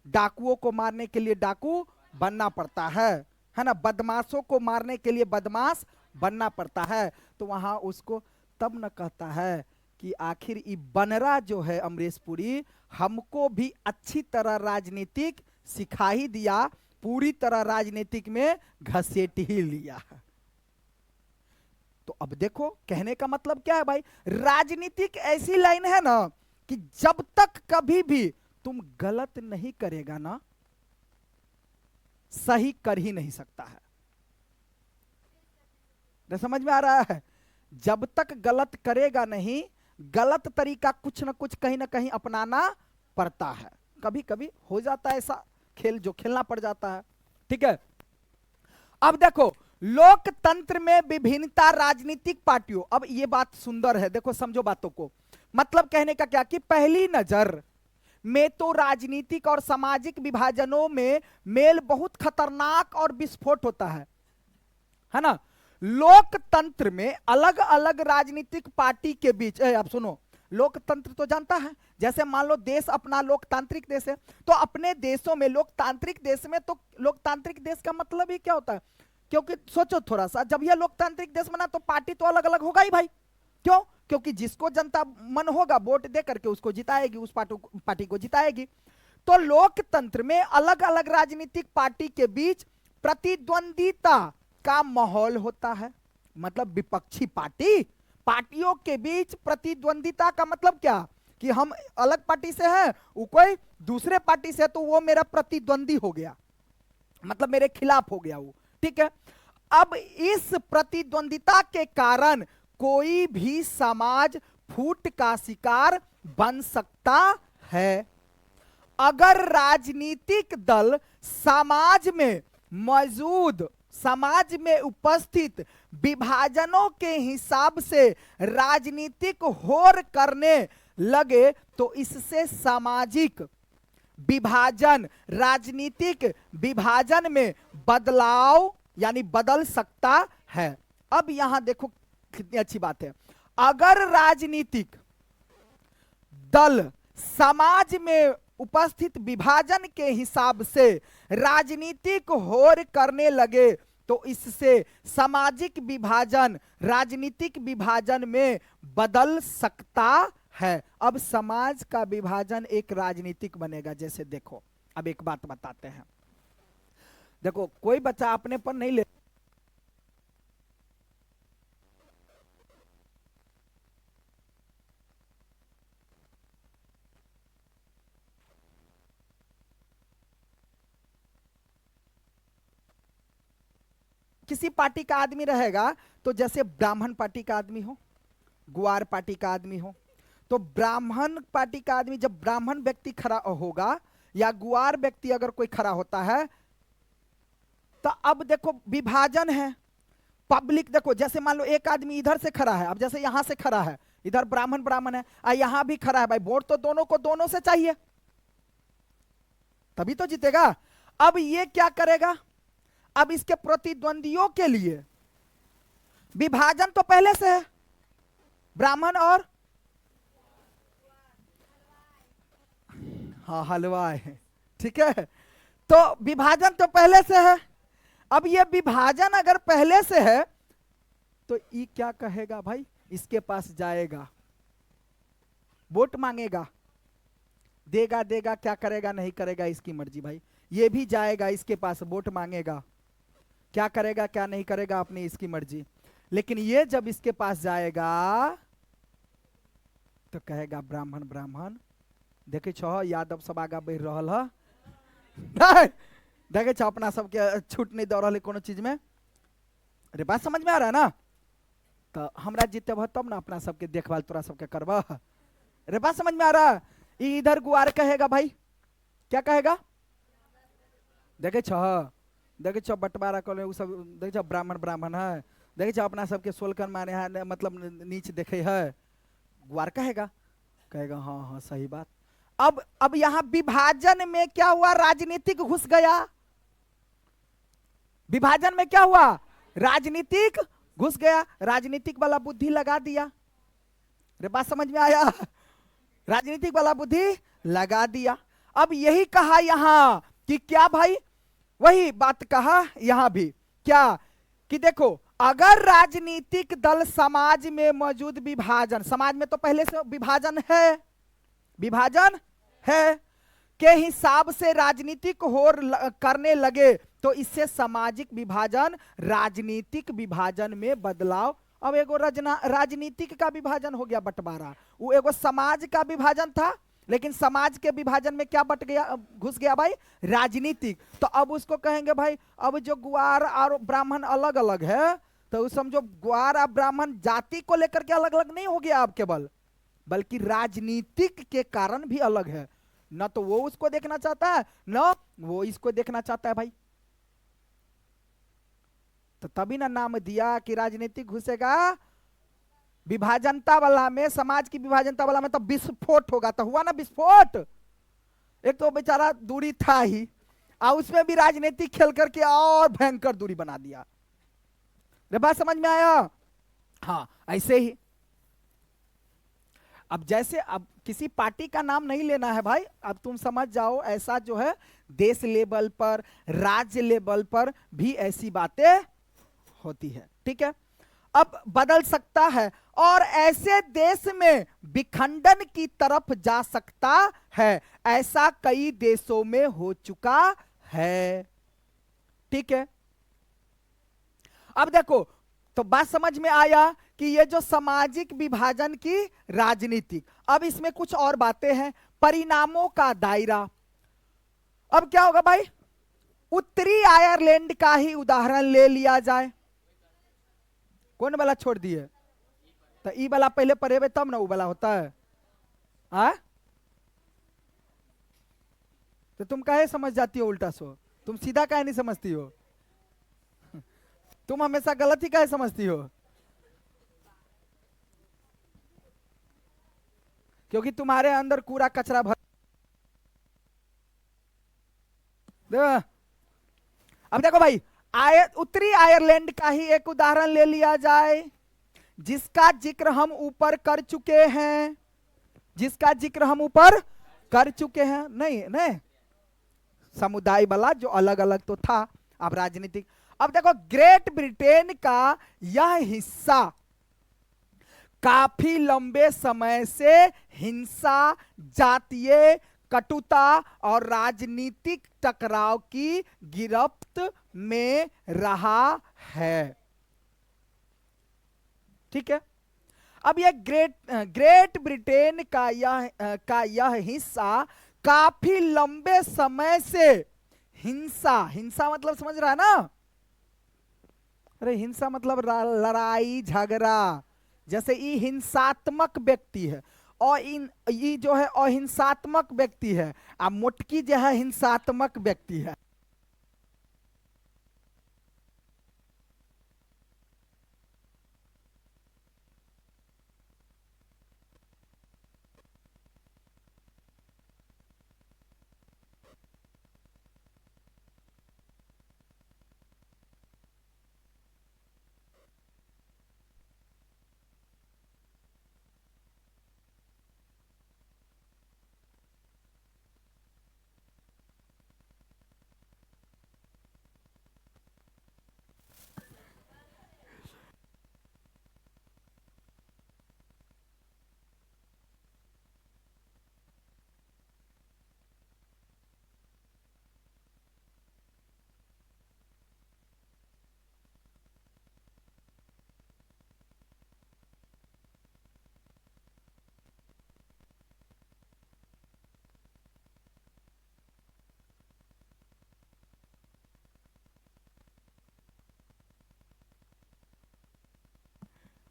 डाकुओं को मारने के लिए डाकू बनना पड़ता है ना, बदमाशों को मारने के लिए बदमाश बनना पड़ता है। तो वहां उसको तब न कहता है कि आखिर ये बनरा जो है अमरीश पुरी हमको भी अच्छी तरह राजनीतिक सिखा ही दिया, पूरी तरह राजनीतिक में घसीट ही लिया। तो अब देखो कहने का मतलब क्या है भाई, राजनीतिक ऐसी लाइन है ना कि जब तक कभी भी तुम गलत नहीं करेगा ना, सही कर ही नहीं सकता है। समझ में आ रहा है? जब तक गलत करेगा नहीं, गलत तरीका कुछ ना कुछ कहीं ना कहीं अपनाना पड़ता है। कभी कभी हो जाता है ऐसा खेल जो खेलना पड़ जाता है, ठीक है। अब देखो लोकतंत्र में विभिन्नता राजनीतिक पार्टियों, अब ये बात सुंदर है, देखो समझो बातों को। मतलब कहने का क्या कि पहली नजर में तो राजनीतिक और सामाजिक विभाजनों में मेल बहुत खतरनाक और विस्फोट होता है ना। लोकतंत्र में अलग अलग राजनीतिक पार्टी के बीच आप सुनो, लोकतंत्र तो जानता है, जैसे मान लो देश अपना लोकतांत्रिक देश है, तो अपने देशों में लोकतांत्रिक देश में तो लोकतांत्रिक देश का मतलब ही क्या होता है, क्योंकि सोचो थोड़ा सा, जब यह लोकतांत्रिक देश बना तो पार्टी तो अलग अलग होगा ही भाई। क्यों? क्योंकि जिसको जनता मन होगा वोट दे करके उसको जिताएगी, उस पार्टी को जिताएगी। तो लोकतंत्र में अलग अलग राजनीतिक पार्टी के बीच प्रतिद्वंदिता का माहौल होता है। मतलब विपक्षी पार्टियों के बीच प्रतिद्वंदिता का मतलब क्या कि हम अलग पार्टी से हैं, वो कोई दूसरे पार्टी से है तो वो मेरा प्रतिद्वंदी हो गया, मतलब मेरे खिलाफ हो गया वो, ठीक है। अब इस प्रतिद्वंदिता के कारण कोई भी समाज फूट का शिकार बन सकता है। अगर राजनीतिक दल समाज में मौजूद, समाज में उपस्थित विभाजनों के हिसाब से राजनीतिक होर करने लगे तो इससे सामाजिक विभाजन, राजनीतिक विभाजन में बदलाव यानी बदल सकता है। अब यहां देखो कितनी अच्छी बात है। अगर राजनीतिक दल समाज में उपस्थित विभाजन के हिसाब से राजनीतिक होर करने लगे तो इससे सामाजिक विभाजन राजनीतिक विभाजन में बदल सकता है। अब समाज का विभाजन एक राजनीतिक बनेगा। जैसे देखो, अब एक बात बताते हैं। देखो, कोई बच्चा अपने पर नहीं ले, किसी पार्टी का आदमी रहेगा तो जैसे ब्राह्मण पार्टी का आदमी हो, गुआर पार्टी का आदमी हो, तो ब्राह्मण पार्टी का आदमी जब ब्राह्मण व्यक्ति खड़ा होगा या गुआर व्यक्ति अगर कोई खड़ा होता है तो अब देखो विभाजन है। पब्लिक देखो, जैसे मान लो एक आदमी इधर से खड़ा है, अब जैसे यहां से खड़ा है, इधर ब्राह्मण ब्राह्मण है और यहां भी खड़ा है, भाई वोट तो दोनों को दोनों से चाहिए तभी तो जीतेगा। अब ये क्या करेगा, अब इसके प्रतिद्वंदियों के लिए विभाजन तो पहले से है, ब्राह्मण और हाँ हलवाई, ठीक है, तो विभाजन तो पहले से है। अब ये विभाजन अगर पहले से है तो ये क्या कहेगा, भाई इसके पास जाएगा, वोट मांगेगा, देगा देगा, क्या करेगा नहीं करेगा इसकी मर्जी। भाई ये भी जाएगा इसके पास, वोट मांगेगा, क्या करेगा क्या नहीं करेगा अपनी इसकी मर्जी। लेकिन ये जब इसके पास जाएगा तो कहेगा ब्राह्मण ब्राह्मण, देखे छो यादव सब आगा बढ़ रहा है, देखे छो अपना सबके छूट नहीं दे रहा है कोनो चीज में। अरे बात समझ में आ रहा है ना, तो हमरा जीते भा तब ना अपना सबके देखभाल तोरा सबके करवा। अरे बात समझ में आ रहा है। इधर गुआर कहेगा, भाई क्या कहेगा, देखे छो बंटवारा कर उ सब, देखे छो ब्राह्मण ब्राह्मण है, देखे छो अपना सबके सोलकन माने है, मतलब नीच देखे है, गुआर कहेगा हाँ हाँ सही बात। अब यहां विभाजन में क्या हुआ, राजनीतिक घुस गया। विभाजन में क्या हुआ, राजनीतिक घुस गया, राजनीतिक वाला बुद्धि लगा दिया। अरे बात समझ में आया, राजनीतिक वाला बुद्धि लगा दिया। अब यही कहा यहां कि क्या भाई, वही बात कहा यहां भी क्या कि देखो, अगर राजनीतिक दल समाज में मौजूद विभाजन, समाज में तो पहले से विभाजन है के हिसाब से राजनीतिक होर करने लगे तो इससे सामाजिक विभाजन राजनीतिक विभाजन में बदलाव। अब एगो राजनीतिक का विभाजन हो गया, बंटवारा, वो एगो समाज का विभाजन था, लेकिन समाज के विभाजन में क्या बट गया, घुस गया भाई, राजनीतिक। तो अब उसको कहेंगे भाई, अब जो ग्वार और ब्राह्मण अलग अलग है तो समझो ग्वार और ब्राह्मण जाति को लेकर के अलग अलग नहीं हो गया अब केवल, बल्कि राजनीतिक के कारण भी अलग है। न तो वो उसको देखना चाहता है न वो इसको देखना चाहता है भाई। तो तभी ना नाम दिया कि राजनीतिक घुसेगा विभाजनता वाला में, समाज की विभाजनता वाला में तो विस्फोट होगा। तो हुआ ना विस्फोट, एक तो बेचारा दूरी था ही और उसमें भी राजनीतिक खेल करके और भयंकर दूरी बना दिया। बात समझ में आया। हाँ ऐसे ही अब जैसे, अब किसी पार्टी का नाम नहीं लेना है भाई, अब तुम समझ जाओ, ऐसा जो है देश लेवल पर राज्य लेवल पर भी ऐसी बातें होती है, ठीक है। अब बदल सकता है और ऐसे देश में विखंडन की तरफ जा सकता है, ऐसा कई देशों में हो चुका है, ठीक है। अब देखो, तो बात समझ में आया कि ये जो सामाजिक विभाजन की राजनीतिक, अब इसमें कुछ और बातें हैं। परिणामों का दायरा, अब क्या होगा भाई, उत्तरी आयरलैंड का ही उदाहरण ले लिया जाए। कौन वाला छोड़ दिए, तो ई वाला पहले पढ़ेबे तब ना वो वाला होता है। तो तुम काहे समझ जाती हो उल्टा सो? तुम सीधा काहे नहीं समझती हो? तुम हमेशा गलत ही काहे समझती हो? क्योंकि तुम्हारे अंदर कूड़ा कचरा भर। अब देखो भाई, उत्तरी आयरलैंड का ही एक उदाहरण ले लिया जाए, जिसका जिक्र हम ऊपर कर चुके हैं, जिसका जिक्र हम ऊपर कर चुके हैं। नहीं नहीं, समुदाय वाला जो अलग अलग तो था, अब राजनीतिक। अब देखो, ग्रेट ब्रिटेन का यह हिस्सा काफी लंबे समय से हिंसा, जातीय कटुता और राजनीतिक टकराव की गिरफ्त में रहा है। ठीक है। अब यह ग्रेट ब्रिटेन का यह हिस्सा काफी लंबे समय से हिंसा मतलब समझ रहा है ना? अरे हिंसा मतलब लड़ाई झगड़ा, जैसे ये हिंसात्मक व्यक्ति है और ये जो है अहिंसात्मक व्यक्ति है, अब मोटकी जो है हिंसात्मक व्यक्ति है।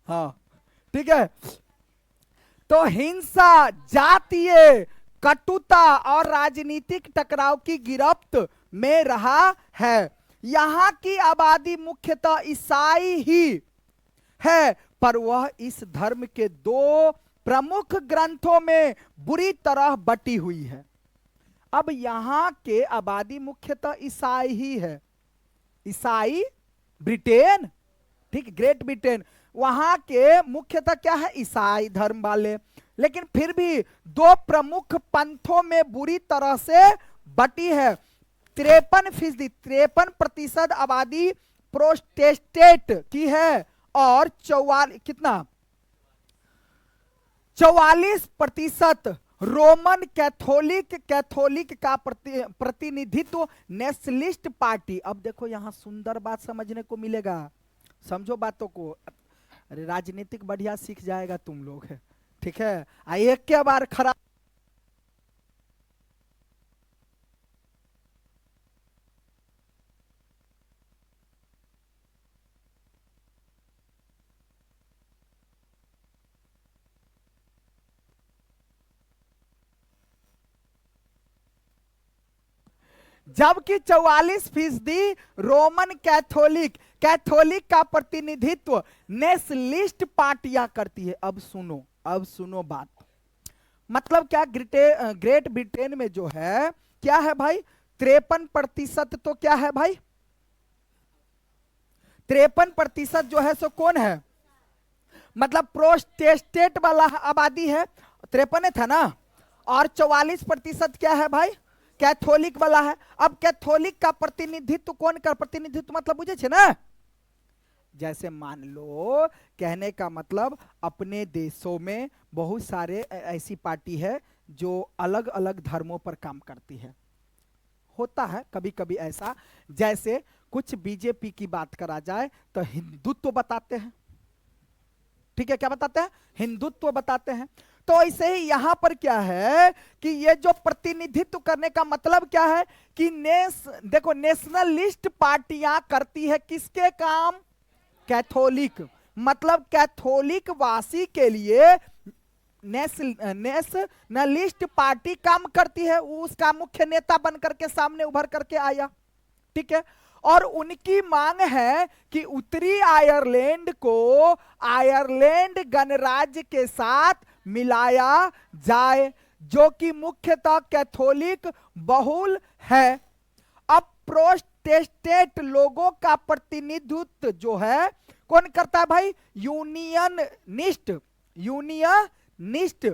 हाँ ठीक है। तो हिंसा, जातीय कटुता और राजनीतिक टकराव की गिरफ्त में रहा है। यहां की आबादी मुख्यतः ईसाई ही है, पर वह इस धर्म के दो प्रमुख ग्रंथों में बुरी तरह बटी हुई है। अब यहां के आबादी मुख्यतः ईसाई ही है। ईसाई ब्रिटेन, ठीक, ग्रेट ब्रिटेन, वहां के मुख्यतः क्या है? ईसाई धर्म वाले। लेकिन फिर भी दो प्रमुख पंथों में बुरी तरह से बटी है। 53%, 53% आबादी प्रोटेस्टेंट की है और 44% रोमन कैथोलिक का प्रतिनिधित्व नेशनलिस्ट पार्टी। अब देखो यहां सुंदर बात समझने को मिलेगा, समझो बातों को। अरे राजनीतिक बढ़िया सीख जाएगा तुम लोग, ठीक है। एक के बार खराब जबकि 44% रोमन कैथोलिक का प्रतिनिधित्व नेशनलिस्ट पार्टियां करती है। अब सुनो बात, मतलब क्या? ग्रेट ब्रिटेन में जो है क्या है भाई? 53% तो क्या है भाई? 53% जो है सो कौन है? मतलब प्रोटेस्टेंट वाला आबादी है, 53 था ना। और 44% क्या है भाई? कैथोलिक वाला है। अब कैथोलिक का प्रतिनिधित्व कौन कर? प्रतिनिधित्व मतलब बुझे छे ना? जैसे मान लो, कहने का मतलब अपने देशों में बहुत सारे ऐसी पार्टी है जो अलग अलग धर्मों पर काम करती है। होता है कभी कभी ऐसा, जैसे कुछ बीजेपी की बात करा जाए तो हिंदुत्व बताते हैं, ठीक है। क्या बताते हैं? हिंदुत्व बताते हैं। तो ऐसे ही यहां पर क्या है कि ये जो प्रतिनिधित्व करने का मतलब क्या है कि देखो, नेशनलिस्ट पार्टियां करती है किसके काम? कैथोलिक। मतलब कैथोलिक वासी के लिए नेशनलिस्ट पार्टी काम करती है, उसका मुख्य नेता बन करके सामने उभर करके आया, ठीक है। और उनकी मांग है कि उत्तरी आयरलैंड को आयरलैंड गणराज्य के साथ मिलाया जाए, जो कि मुख्यतः कैथोलिक बहुल है। अब प्रोटेस्टेंट लोगों का प्रतिनिधित्व जो है कौन करता है भाई? यूनियनिस्ट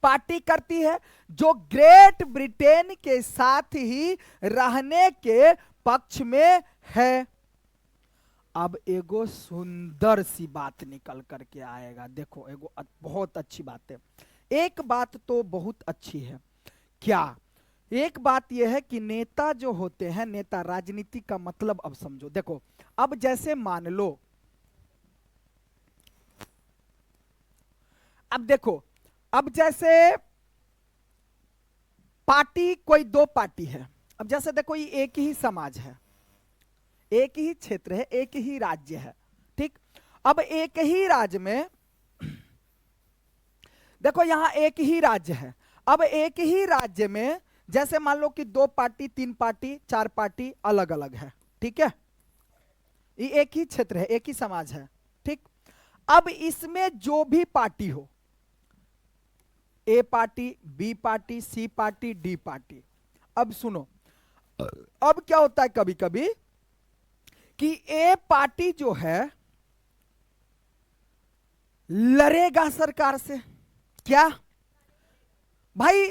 पार्टी करती है, जो ग्रेट ब्रिटेन के साथ ही रहने के पक्ष में है। अब एगो सुंदर सी बात निकल करके आएगा, देखो एगो बहुत अच्छी बात है। एक बात तो बहुत अच्छी है, क्या? एक बात यह है कि नेता जो होते हैं, नेता, राजनीति का मतलब अब समझो। देखो अब जैसे मान लो, अब देखो, अब जैसे पार्टी, कोई दो पार्टी है। अब जैसे देखो ये एक ही समाज है, एक ही क्षेत्र है, एक ही राज्य है, ठीक। अब एक ही राज्य में देखो यहां एक ही राज्य है। अब एक ही राज्य में जैसे मान लो कि दो पार्टी, तीन पार्टी, चार पार्टी अलग अलग है, ठीक है। ये एक ही क्षेत्र है, एक ही समाज है, ठीक। अब इसमें जो भी पार्टी हो, ए पार्टी, बी पार्टी, सी पार्टी, डी पार्टी। अब सुनो, अब क्या होता है कभी कभी कि ए पार्टी जो है लड़ेगा सरकार से, क्या भाई?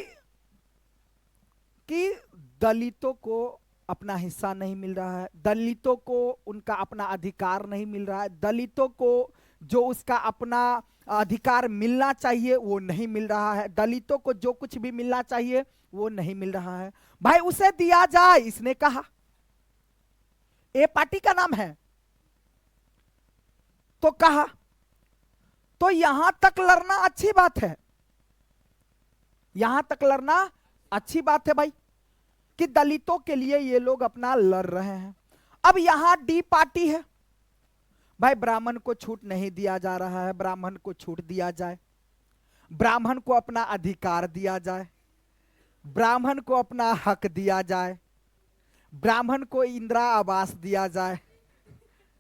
कि दलितों को अपना हिस्सा नहीं मिल रहा है, दलितों को उनका अपना अधिकार नहीं मिल रहा है, दलितों को जो उसका अपना अधिकार मिलना चाहिए वो नहीं मिल रहा है, दलितों को जो कुछ भी मिलना चाहिए वो नहीं मिल रहा है, भाई उसे दिया जाए, इसने कहा। ए पार्टी का नाम है, तो कहा, तो यहां तक लड़ना अच्छी बात है, यहां तक लड़ना अच्छी बात है भाई, कि दलितों के लिए ये लोग अपना लड़ रहे हैं। अब यहां डी पार्टी है, भाई ब्राह्मण को छूट नहीं दिया जा रहा है, ब्राह्मण को छूट दिया जाए, ब्राह्मण को अपना अधिकार दिया जाए, ब्राह्मण को अपना हक दिया जाए, ब्राह्मण को इंदिरा आवास दिया जाए,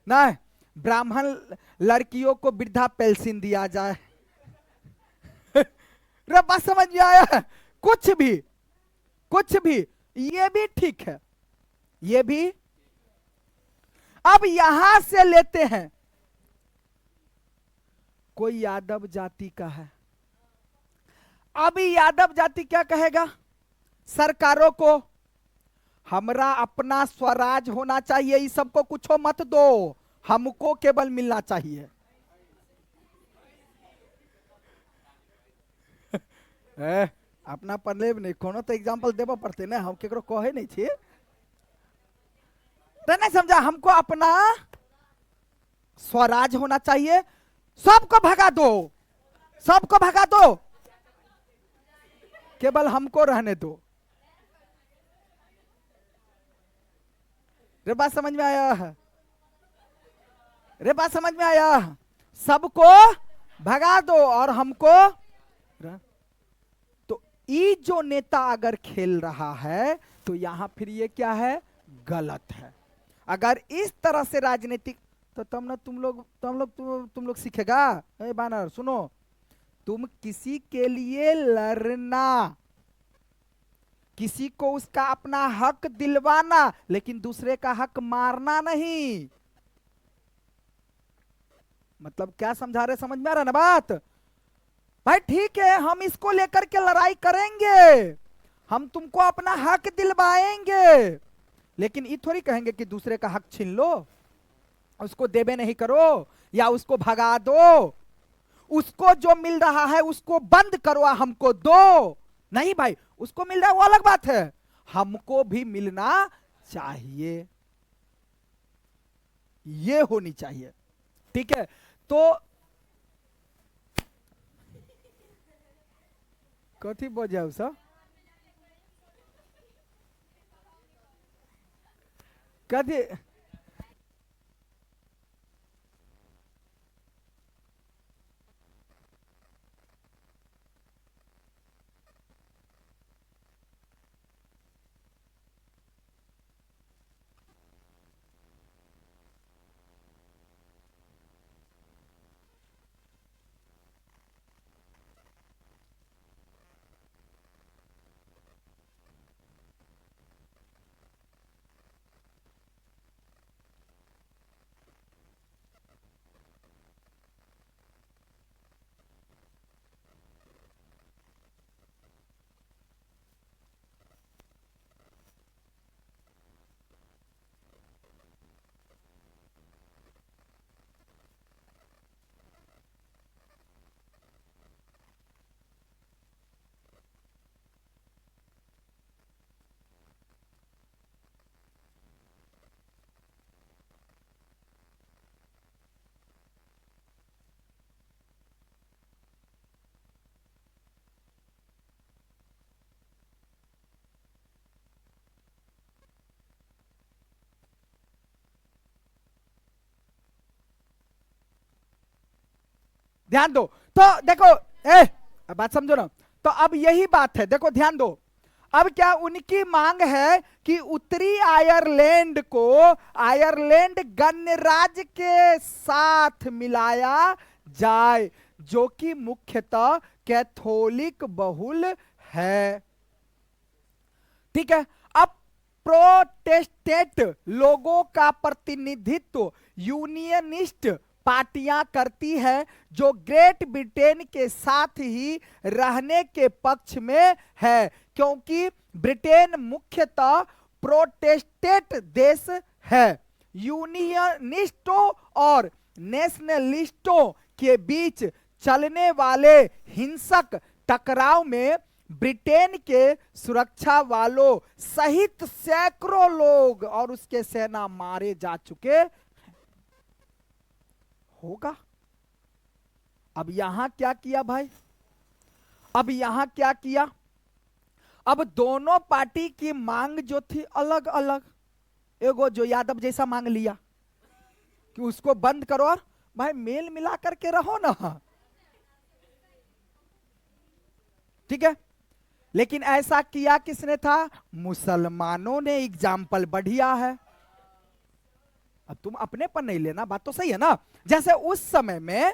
ना ब्राह्मण लड़कियों को वृद्धा पेंशन दिया जाए। रे बात समझ में आया? कुछ भी ये भी ठीक है, ये भी। अब यहां से लेते हैं, कोई यादव जाति का है, अभी यादव जाति क्या कहेगा सरकारों को? हमरा अपना स्वराज होना चाहिए, इस सबको कुछ मत दो, हमको केवल मिलना चाहिए। अपना पढ़ले नहीं, कोनो तो एग्जाम्पल देव पड़ते ना, हम केकरो कहे नहीं छे, तो नहीं समझा? हमको अपना स्वराज होना चाहिए, सबको भगा दो, सबको भगा दो, केवल हमको रहने दो। रे बात समझ में आया है? रे बात समझ में आया? सबको भगा दो और हमको तो ये जो नेता अगर खेल रहा है तो यहां फिर ये क्या है? गलत है। अगर इस तरह से राजनीतिक, तो तुम लोग सीखेगा। ए बानर सुनो, तुम किसी के लिए लड़ना, किसी को उसका अपना हक दिलवाना, लेकिन दूसरे का हक मारना नहीं। मतलब क्या समझा रहे, समझ में आ रहा ना बात? भाई ठीक है, हम इसको लेकर के लड़ाई करेंगे, हम तुमको अपना हक दिलवाएंगे, लेकिन ये थोड़ी कहेंगे कि दूसरे का हक छीन लो, उसको देबे नहीं करो या उसको भगा दो, उसको जो मिल रहा है उसको बंद करो, हमको दो। नहीं भाई, उसको मिल रहा है वो अलग बात है, हमको भी मिलना चाहिए, ये होनी चाहिए, ठीक है। तो कथी बजाऊ सब कथी? ध्यान दो। तो देखो, अब बात समझो ना। तो अब यही बात है, देखो ध्यान दो। अब क्या उनकी मांग है कि उत्तरी आयरलैंड को आयरलैंड गणराज्य के साथ मिलाया जाए, जो कि मुख्यतः कैथोलिक बहुल है। ठीक है। अब प्रोटेस्टेंट लोगों का प्रतिनिधित्व यूनियनिस्ट पार्टियां करती है, जो ग्रेट ब्रिटेन के साथ ही रहने के पक्ष में है, क्योंकि ब्रिटेन मुख्यतः प्रोटेस्टेंट देश है। यूनियनिस्टों और नेशनलिस्टों के बीच चलने वाले हिंसक टकराव में ब्रिटेन के सुरक्षा वालों सहित सैकड़ों लोग और उसके सेना मारे जा चुके होगा। अब यहां क्या किया भाई, अब यहां क्या किया, अब दोनों पार्टी की मांग जो थी अलग अलग। एगो जो यादव जैसा मांग लिया कि उसको बंद करो और भाई मेल मिला करके रहो ना, ठीक है। लेकिन ऐसा किया किसने था, मुसलमानों ने। एग्जाम्पल बढ़िया है। अब तुम अपने पर नहीं लेना, बात तो सही है ना। जैसे उस समय में,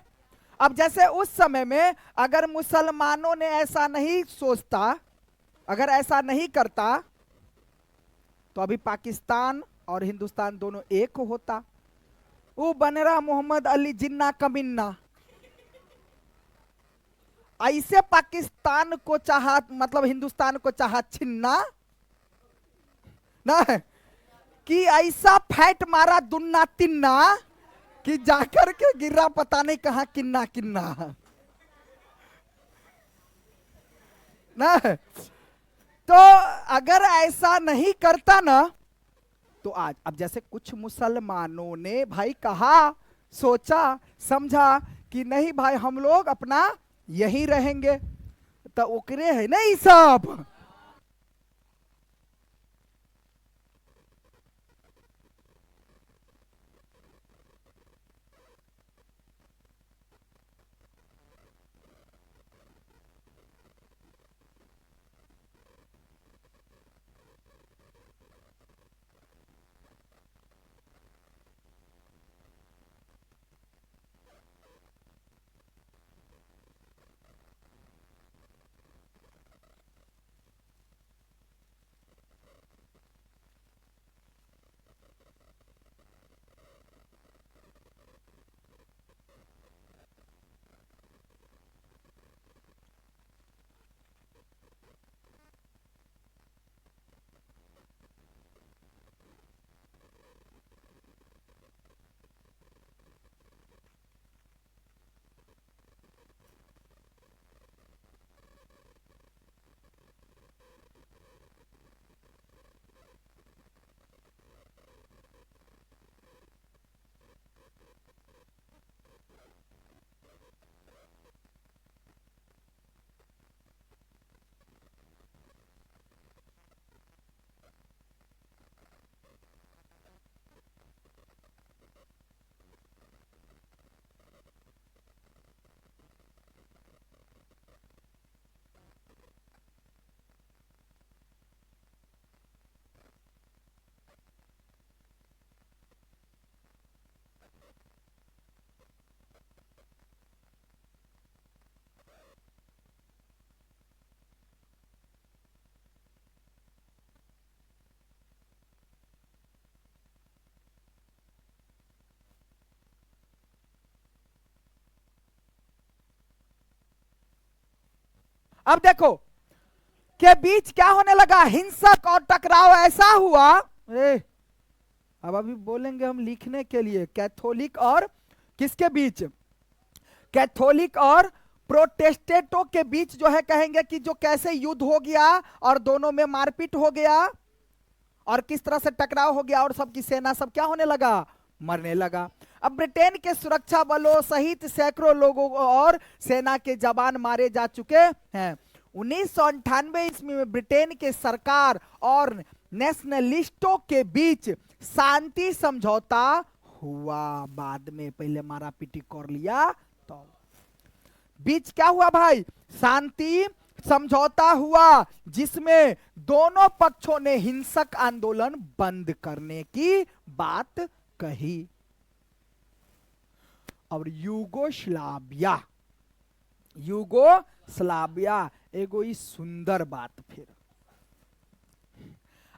अब जैसे उस समय में अगर मुसलमानों ने ऐसा नहीं सोचता, अगर ऐसा नहीं करता, तो अभी पाकिस्तान और हिंदुस्तान दोनों एक होता। वो बनरा मोहम्मद अली जिन्ना कमिन्ना ऐसे पाकिस्तान को चाहा, मतलब हिंदुस्तान को चाहा छिन्ना ना, कि ऐसा फैट मारा दुन्ना तिन्ना कि जाकर के गिरा पता नहीं कहां किन्ना किन्ना ना। तो अगर ऐसा नहीं करता ना, तो आज, अब जैसे कुछ मुसलमानों ने भाई कहा, सोचा समझा कि नहीं भाई हम लोग अपना यही रहेंगे, तो ओकरे है ना ये सब। अब देखो के बीच क्या होने लगा, हिंसक और टकराव ऐसा हुआ। अब अभी बोलेंगे हम लिखने के लिए, कैथोलिक और किसके बीच, कैथोलिक और प्रोटेस्टेंटों के बीच जो है, कहेंगे कि जो कैसे युद्ध हो गया और दोनों में मारपीट हो गया और किस तरह से टकराव हो गया और सबकी सेना सब क्या होने लगा, मरने लगा। अब ब्रिटेन के सुरक्षा बलों सहित सैकड़ों लोगों और सेना के जवान मारे जा चुके हैं। 1998 ईस्वी में ब्रिटेन के सरकार और नेशनलिस्टों के बीच शांति समझौता हुआ। बाद में पहले मारा पीटी कर लिया, तो बीच क्या हुआ भाई, शांति समझौता हुआ, जिसमें दोनों पक्षों ने हिंसक आंदोलन बंद करने की बात कही। और यूगोस्लाविया, यूगोस्लाविया एगो ई सुंदर बात फिर।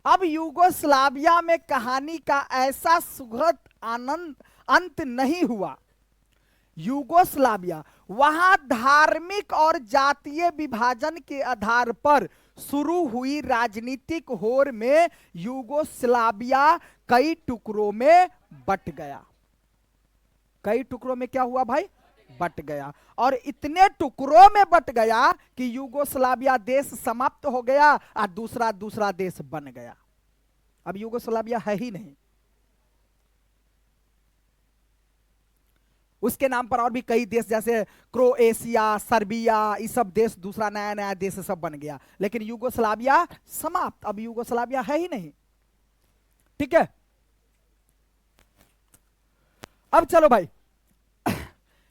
अब यूगोस्लाविया में कहानी का ऐसा सुखद आनंद अंत नहीं हुआ। यूगोस्लाविया वहां धार्मिक और जातीय विभाजन के आधार पर शुरू हुई राजनीतिक होड़ में यूगोस्लाविया कई टुकड़ों में बट गया। कई टुकड़ों में क्या हुआ भाई, बट गया। और इतने टुकड़ों में बट गया कि यूगोस्लाविया देश समाप्त हो गया और दूसरा देश बन गया। अब यूगोस्लाविया है ही नहीं। उसके नाम पर और भी कई देश जैसे क्रोएशिया, सर्बिया, ये सब देश दूसरा नया नया देश सब बन गया, लेकिन यूगोस्लाविया समाप्त। अब यूगोस्लाविया है ही नहीं। ठीक है, अब चलो भाई,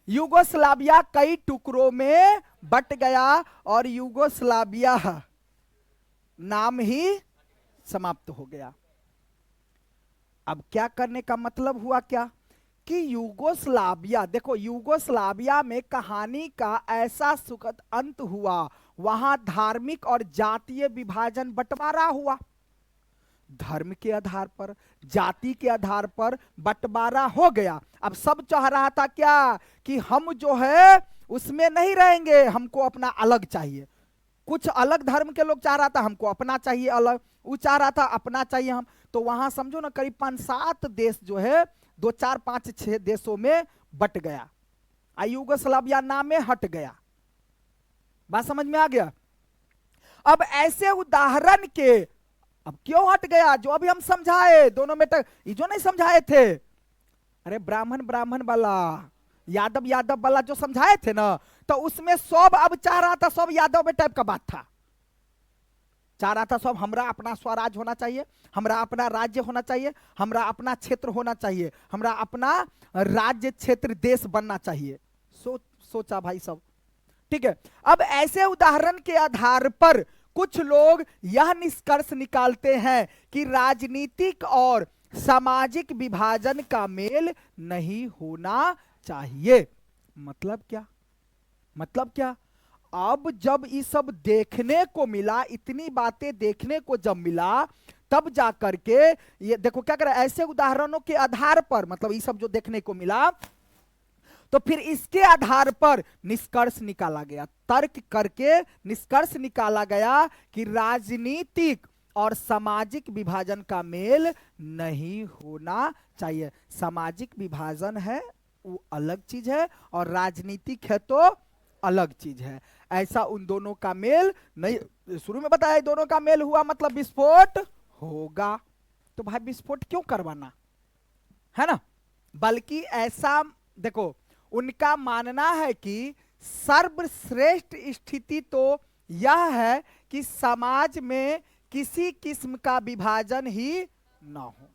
यूगोस्लाविया कई टुकड़ों में बट गया और यूगोस्लाविया नाम ही समाप्त हो गया। अब क्या करने का मतलब हुआ क्या कि यूगोस्लाविया, देखो यूगोस्लाविया में कहानी का ऐसा सुखद अंत हुआ, वहां धार्मिक और जातीय विभाजन बंटवारा हुआ। धर्म के आधार पर, जाति के आधार पर बंटवारा हो गया। अब सब चाह रहा था क्या कि हम जो है उसमें नहीं रहेंगे, हमको अपना अलग चाहिए। कुछ अलग धर्म के लोग चाह रहा था हमको अपना चाहिए अलग, वो चाह रहा था अपना चाहिए हम। तो वहां समझो ना करीब 5-7 देश जो है 2-4-5-6 देशों में बट गया। यूगोस्लाविया नाम में हट गया। बात समझ में आ गया। अब ऐसे उदाहरण के, अब क्यों हट गया, जो अभी हम समझाए दोनों में ये जो नहीं समझाए थे, अरे ब्राह्मण वाला, यादव वाला जो समझाए थे ना, तो उसमें सब अब चाह रहा था, सब यादव में टाइप का बात था। चाह रहा था सब हमरा अपना स्वराज होना चाहिए, हमरा अपना राज्य होना चाहिए, हमरा अपना क्षेत्र होना चाहिए, हमरा अपना राज्य क्षेत्र देश बनना चाहिए। सोचा भाई सब। ठीक है, अब ऐसे उदाहरण के आधार पर कुछ लोग यह निष्कर्ष निकालते हैं कि राजनीतिक और सामाजिक विभाजन का मेल नहीं होना चाहिए। मतलब क्या, अब जब ये सब देखने को मिला, इतनी बातें देखने को जब मिला, तब जा करके ये देखो क्या कर, ऐसे उदाहरणों के आधार पर, मतलब ये सब जो देखने को मिला, तो फिर इसके आधार पर निष्कर्ष निकाला गया, तर्क करके निष्कर्ष निकाला गया कि राजनीतिक और सामाजिक विभाजन का मेल नहीं होना चाहिए। सामाजिक विभाजन है वो अलग चीज है, और राजनीतिक है तो अलग चीज है। ऐसा उन दोनों का मेल नहीं। शुरू में बताया दोनों का मेल हुआ मतलब विस्फोट होगा। तो भाई विस्फोट क्यों करवाना है ना। बल्कि ऐसा देखो, उनका मानना है कि सर्वश्रेष्ठ स्थिति तो यह है कि समाज में किसी किस्म का विभाजन ही ना हो।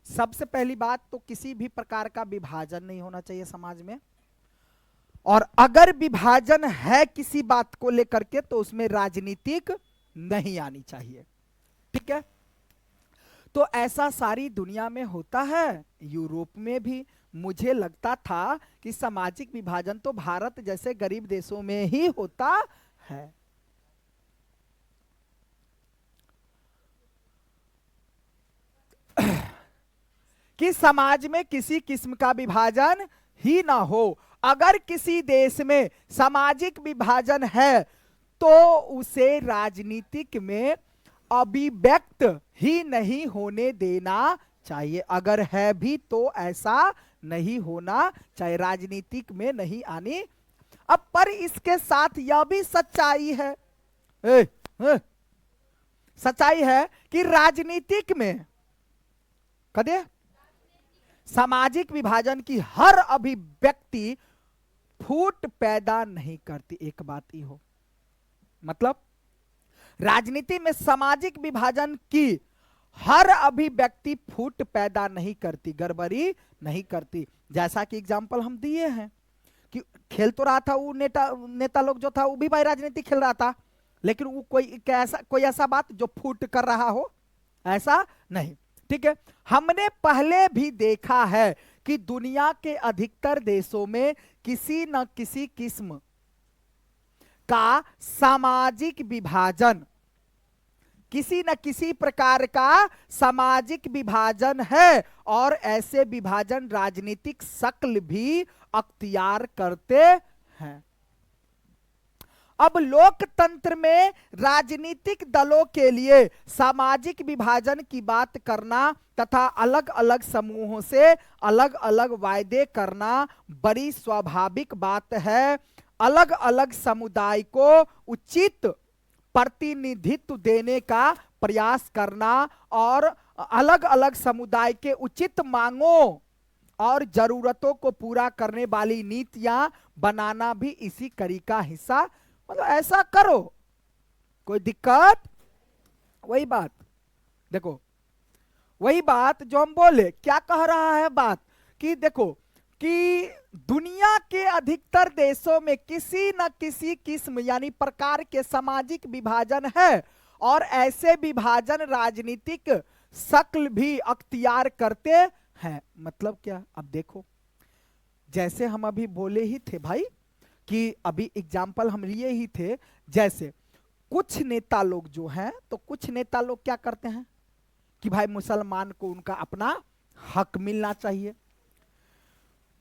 सबसे पहली बात तो किसी भी प्रकार का विभाजन नहीं होना चाहिए समाज में, और अगर विभाजन है किसी बात को लेकर के तो उसमें राजनीतिक नहीं आनी चाहिए। ठीक है, तो ऐसा सारी दुनिया में होता है, यूरोप में भी। मुझे लगता था कि सामाजिक विभाजन तो भारत जैसे गरीब देशों में ही होता है। कि समाज में किसी किस्म का विभाजन ही ना हो। अगर किसी देश में सामाजिक विभाजन है तो उसे राजनीतिक में अभिव्यक्त ही नहीं होने देना चाहिए। अगर है भी तो ऐसा नहीं होना चाहिए, राजनीतिक में नहीं आनी। अब पर इसके साथ यह भी सच्चाई है, सच्चाई है कि राजनीतिक में कदे सामाजिक विभाजन की हर अभिव्यक्ति फूट पैदा नहीं करती। एक बात ही हो, मतलब राजनीति में सामाजिक विभाजन की हर अभिव्यक्ति फूट पैदा नहीं करती, गड़बड़ी नहीं करती। जैसा कि एग्जाम्पल हम दिए हैं, कि खेल तो रहा था वो नेता नेता लोग जो था वो भी भाई राजनीति खेल रहा था, लेकिन वो कोई ऐसा बात जो फूट कर रहा हो, ऐसा नहीं। ठीक है, हमने पहले भी देखा है कि दुनिया के अधिकतर देशों में किसी न किसी किस्म का सामाजिक विभाजन, किसी न किसी प्रकार का सामाजिक विभाजन है, और ऐसे विभाजन राजनीतिक शक्ल भी अख्तियार करते हैं। अब लोकतंत्र में राजनीतिक दलों के लिए सामाजिक विभाजन की बात करना तथा अलग अलग समूहों से अलग अलग वायदे करना बड़ी स्वाभाविक बात है। अलग अलग समुदाय को उचित प्रतिनिधित्व देने का प्रयास करना और अलग अलग समुदाय के उचित मांगों और जरूरतों को पूरा करने वाली नीतियां बनाना भी इसी कड़ी का हिस्सा, मतलब ऐसा करो, कोई दिक्कत। वही बात देखो, वही बात जो हम बोले, क्या कह रहा है बात कि देखो कि दुनिया के अधिकतर देशों में किसी न किसी किस्म यानी प्रकार के सामाजिक विभाजन है, और ऐसे विभाजन राजनीतिक शक्ल भी अख्तियार करते हैं। मतलब क्या, अब देखो जैसे हम अभी बोले ही थे भाई कि अभी एग्जाम्पल हम लिए ही थे, जैसे कुछ नेता लोग जो हैं, तो कुछ नेता लोग क्या करते हैं कि भाई मुसलमान को उनका अपना हक मिलना चाहिए।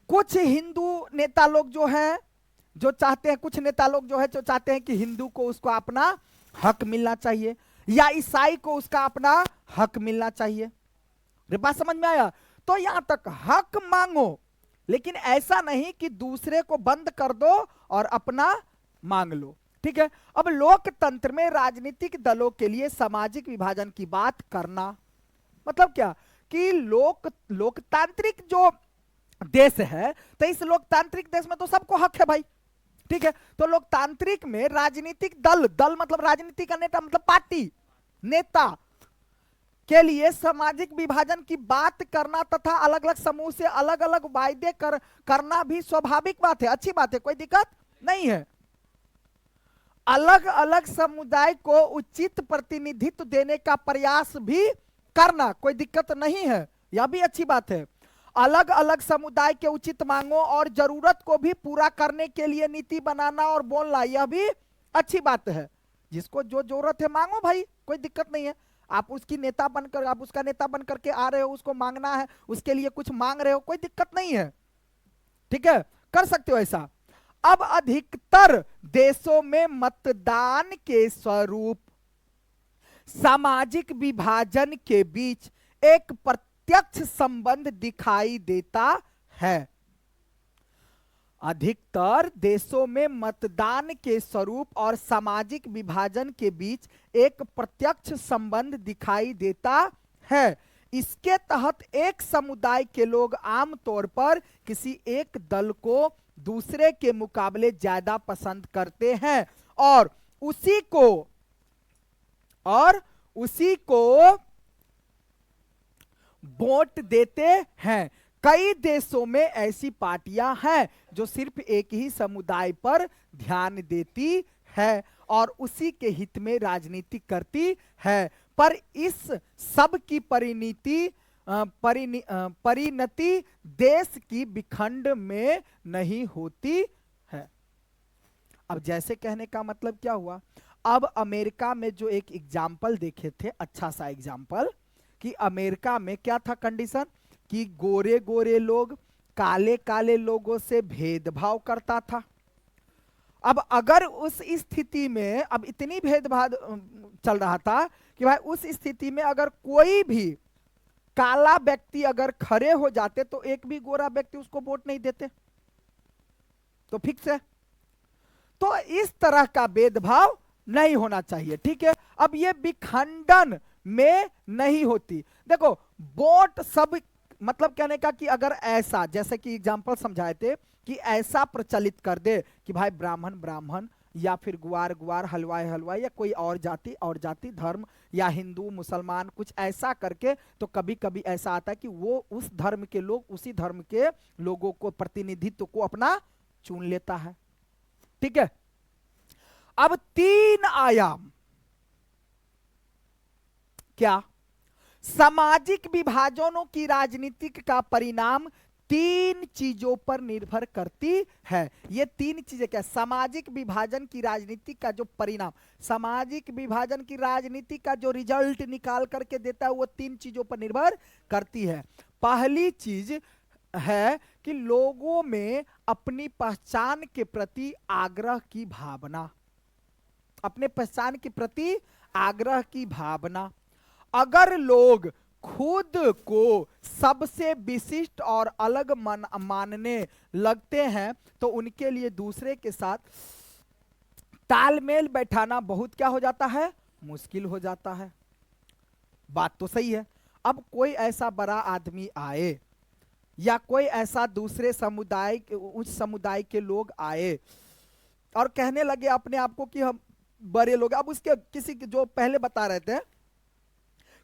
कुछ हिंदू नेता लोग जो हैं, जो चाहते हैं, कुछ नेता लोग जो है जो चाहते हैं कि हिंदू को उसको अपना हक मिलना चाहिए, या ईसाई को उसका अपना हक मिलना चाहिए। रे बात समझ में आया? तो यहां तक हक मांगो, लेकिन ऐसा नहीं कि दूसरे को बंद कर दो और अपना मांग लो। ठीक है, अब लोकतंत्र में राजनीतिक दलों के लिए सामाजिक विभाजन की बात करना मतलब क्या कि लोकतांत्रिक जो देश है, तो इस लोकतांत्रिक देश में तो सबको हक है भाई। ठीक है, तो लोकतांत्रिक में राजनीतिक दल मतलब राजनीति का नेता मतलब पार्टी नेता के लिए सामाजिक विभाजन की बात करना तथा अलग अलग समूह से अलग अलग वायदे करना भी स्वाभाविक बात है, अच्छी बात है, कोई दिक्कत नहीं है। अलग अलग समुदाय को उचित प्रतिनिधित्व देने का प्रयास भी करना कोई दिक्कत नहीं है, यह भी अच्छी बात है। अलग अलग समुदाय के उचित मांगों और जरूरत को भी पूरा करने के लिए नीति बनाना और बोलना, यह भी अच्छी बात है। जिसको जो जरूरत है मांगो भाई, कोई दिक्कत नहीं है। आप उसकी नेता बनकर, आप उसका नेता बनकर के आ रहे हो, उसको मांगना है, उसके लिए कुछ मांग रहे हो, कोई दिक्कत नहीं है। ठीक है, कर सकते हो ऐसा। अब अधिकतर देशों में मतदान के स्वरूप सामाजिक विभाजन के बीच एक प्रत्यक्ष संबंध दिखाई देता है। अधिकतर देशों में मतदान के स्वरूप और सामाजिक विभाजन के बीच एक प्रत्यक्ष संबंध दिखाई देता है। इसके तहत एक समुदाय के लोग आमतौर पर किसी एक दल को दूसरे के मुकाबले ज्यादा पसंद करते हैं और उसी को वोट देते हैं। कई देशों में ऐसी पार्टियां हैं जो सिर्फ एक ही समुदाय पर ध्यान देती है और उसी के हित में राजनीति करती है, पर इस सब की परिणति देश की विखंड में नहीं होती है। अब जैसे कहने का मतलब क्या हुआ, अब अमेरिका में जो एक एग्जाम्पल देखे थे, अच्छा सा एग्जाम्पल, कि अमेरिका में क्या था कंडीशन कि गोरे गोरे लोग काले काले लोगों से भेदभाव करता था। अब अगर उस स्थिति में, अब इतनी भेदभाव चल रहा था कि भाई उस स्थिति में अगर कोई भी काला व्यक्ति अगर खड़े हो जाते तो एक भी गोरा व्यक्ति उसको वोट नहीं देते, तो फिक्स है। तो इस तरह का भेदभाव नहीं होना चाहिए। ठीक है, अब ये विखंडन में नहीं होती। देखो वोट सब मतलब कहने का कि अगर ऐसा, जैसे कि एग्जांपल समझाए थे कि ऐसा प्रचलित कर दे कि भाई ब्राह्मण ब्राह्मण या फिर गुआर गुआर, हलवाई हलवाई, या कोई और जाति धर्म, या हिंदू मुसलमान, कुछ ऐसा करके, तो कभी कभी ऐसा आता है कि वो उस धर्म के लोग उसी धर्म के लोगों को, प्रतिनिधित्व को अपना चुन लेता है। ठीक है, अब 3 आयाम, क्या सामाजिक विभाजनों की राजनीतिक का परिणाम 3 चीजों पर निर्भर करती है। ये 3 चीजें क्या, सामाजिक विभाजन की राजनीति का जो परिणाम, सामाजिक विभाजन की राजनीति का जो रिजल्ट निकाल करके देता है वो 3 चीजों पर निर्भर करती है। पहली चीज है कि लोगों में अपनी पहचान के प्रति आग्रह की भावना, अपने पहचान के प्रति आग्रह की भावना। अगर लोग खुद को सबसे विशिष्ट और अलग मानने लगते हैं तो उनके लिए दूसरे के साथ तालमेल बैठाना बहुत क्या हो जाता है, मुश्किल हो जाता है। बात तो सही है। अब कोई ऐसा बड़ा आदमी आए या कोई ऐसा दूसरे समुदाय, उच्च समुदाय के लोग आए और कहने लगे अपने आप को कि हम बड़े लोग, अब उसके किसी जो पहले बता रहे थे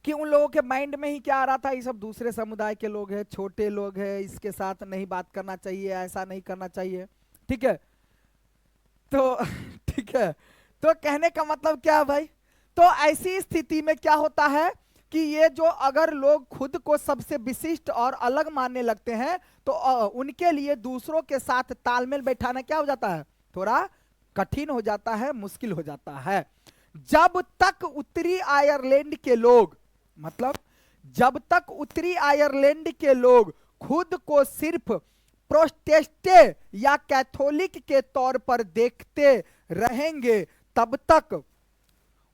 कि उन लोगों के माइंड में ही क्या आ रहा था, ये सब दूसरे समुदाय के लोग हैं, छोटे लोग हैं, इसके साथ नहीं बात करना चाहिए, ऐसा नहीं करना चाहिए। ठीक है, तो ठीक है, तो कहने का मतलब क्या है भाई, तो ऐसी स्थिति में क्या होता है कि ये जो अगर लोग खुद को सबसे विशिष्ट और अलग मानने लगते हैं तो उनके लिए दूसरों के साथ तालमेल बैठाना क्या हो जाता है, थोड़ा कठिन हो जाता है, मुश्किल हो जाता है। जब तक उत्तरी आयरलैंड के लोग, मतलब जब तक उत्तरी आयरलैंड के लोग खुद को सिर्फ प्रोटेस्टेंट या कैथोलिक के तौर पर देखते रहेंगे तब तक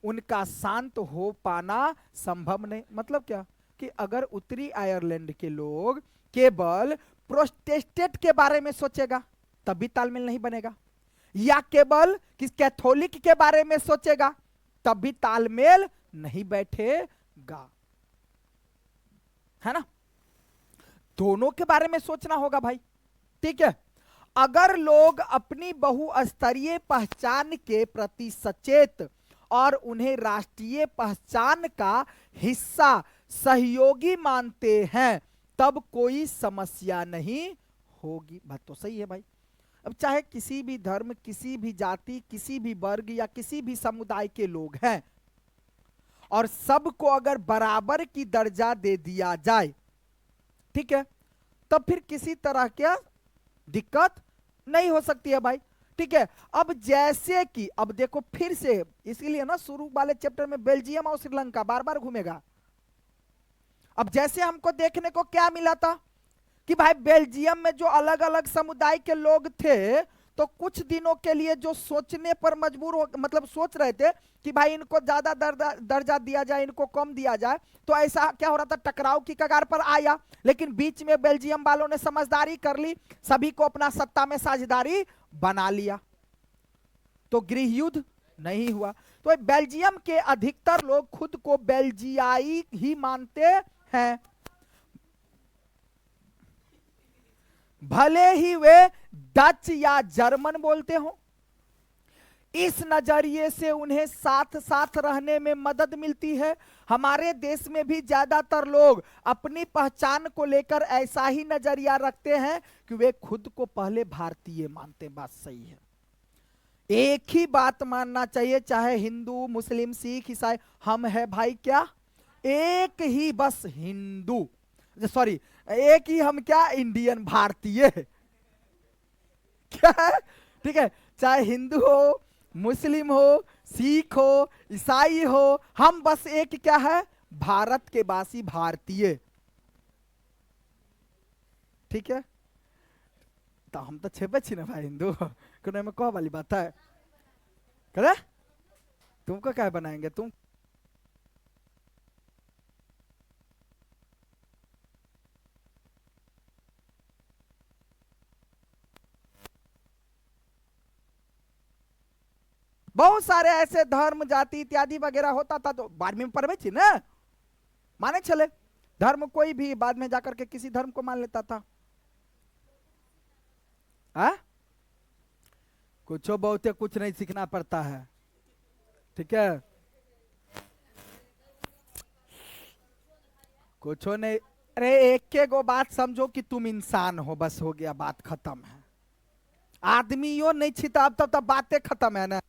उनका शांत हो पाना संभव नहीं। मतलब क्या कि अगर उत्तरी आयरलैंड के लोग केवल प्रोटेस्टेंट के बारे में सोचेगा तब भी तालमेल नहीं बनेगा, या केवल किस कैथोलिक के बारे में सोचेगा तब भी तालमेल नहीं बैठेगा, है ना। दोनों के बारे में सोचना होगा भाई। ठीक है, अगर लोग अपनी बहुस्तरीय पहचान के प्रति सचेत और उन्हें राष्ट्रीय पहचान का हिस्सा सहयोगी मानते हैं तब कोई समस्या नहीं होगी। बात तो सही है भाई। अब चाहे किसी भी धर्म, किसी भी जाति, किसी भी वर्ग या किसी भी समुदाय के लोग हैं और सबको अगर बराबर की दर्जा दे दिया जाए, ठीक है, तब फिर किसी तरह क्या दिक्कत नहीं हो सकती है भाई। ठीक है, अब जैसे कि अब देखो फिर से, इसीलिए ना शुरू वाले चैप्टर में बेल्जियम और श्रीलंका बार बार घूमेगा। अब जैसे हमको देखने को क्या मिला था कि भाई बेल्जियम में जो अलग अलग समुदाय के लोग थे तो कुछ दिनों के लिए जो सोचने पर मजबूर हो, मतलब सोच रहे थे कि भाई इनको ज्यादा दर्जा दिया जाए, इनको कम दिया जाए, तो ऐसा क्या हो रहा था, टकराव की कगार पर आया। लेकिन बीच में बेल्जियम वालों ने समझदारी कर ली, सभी को अपना सत्ता में साझेदारी बना लिया, तो गृह युद्ध नहीं हुआ। तो बेल्जियम के अधिकतर लोग खुद को बेल्जियाई ही मानते हैं, भले ही वे डच या जर्मन बोलते हो। इस नजरिए से उन्हें साथ साथ रहने में मदद मिलती है। हमारे देश में भी ज्यादातर लोग अपनी पहचान को लेकर ऐसा ही नजरिया रखते हैं कि वे खुद को पहले भारतीय मानते। बात सही है, एक ही बात मानना चाहिए, चाहे हिंदू, मुस्लिम, सिख, ईसाई, हम है भाई क्या, एक ही बस हिंदू, सॉरी एक ही हम क्या, इंडियन, भारतीय क्या है। ठीक है, चाहे हिंदू हो, मुस्लिम हो, सिख हो, ईसाई हो, हम बस एक क्या है, भारत के वासी, भारतीय। ठीक है, तो हम तो छेपे छी ना भाई हिंदू में कह वाली बात है करे, तुमको क्या बनाएंगे तुम। बहुत सारे ऐसे धर्म, जाति इत्यादि वगैरह होता था तो बाद में पढ़वे थी ना, माने चले धर्म कोई भी बाद में जाकर के किसी धर्म को मान लेता था। कुछ बहुत कुछ नहीं सीखना पड़ता है। ठीक है, कुछ नहीं, अरे एक के गो बात समझो कि तुम इंसान हो, बस हो गया, बात खत्म है। आदमियों नहीं छिता, अब तब बातें खत्म है ना।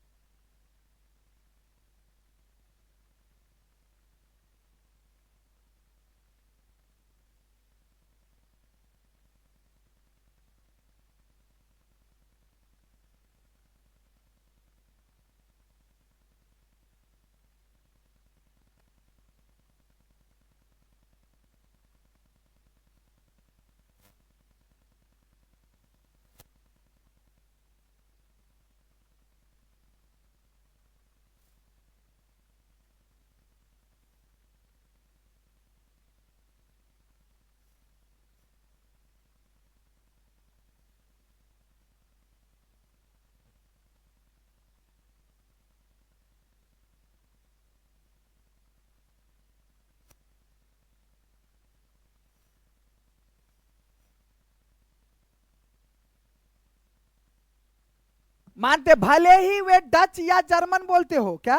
मानते भले ही वे डच या जर्मन बोलते हो क्या,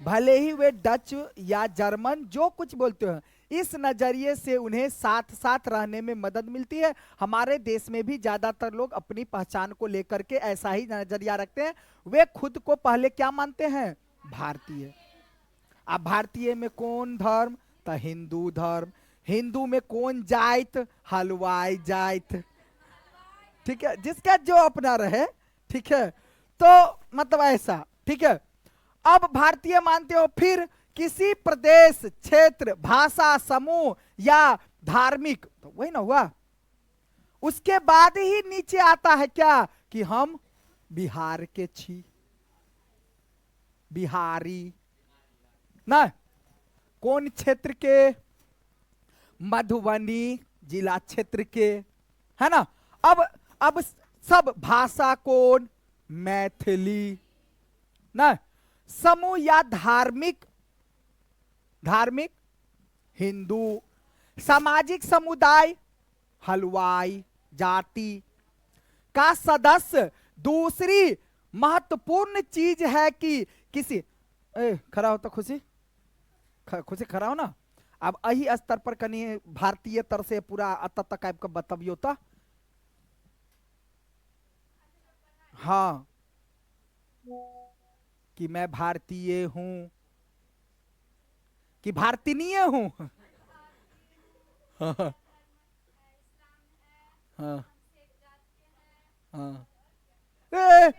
भले ही वे डच या जर्मन जो कुछ बोलते हो, इस नजरिए से उन्हें साथ साथ रहने में मदद मिलती है। हमारे देश में भी ज्यादातर लोग अपनी पहचान को लेकर के ऐसा ही नजरिया रखते हैं। वे खुद को पहले क्या मानते हैं, भारतीय। अब भारतीय में कौन धर्म, तो हिंदू धर्म। हिंदू में कौन जात, हलवाई जात। ठीक है, जिसका जो अपना रहे। ठीक है, तो मतलब ऐसा। ठीक है, अब भारतीय मानते हो, फिर किसी प्रदेश, क्षेत्र, भाषा, समूह या धार्मिक, तो वही ना हुआ। उसके बाद ही नीचे आता है क्या, कि हम बिहार के छी, बिहारी ना। कौन क्षेत्र के, मधुबनी जिला क्षेत्र के, है ना। अब सब भाषा कौन, मैथिली ना। समूह या धार्मिक, धार्मिक हिंदू। सामाजिक समुदाय, हलवाई जाति का सदस्य। दूसरी महत्वपूर्ण चीज है कि किसी खड़ा हो तो खुशी, खुशी खड़ा हो ना। अब यही स्तर पर कनी भारतीय तर से पूरा अत तक आपका बतबियो तो। हाँ, कि मैं भारतीय हूं, कि भारतीय हूं। हाँ हाँ हाँ। ए,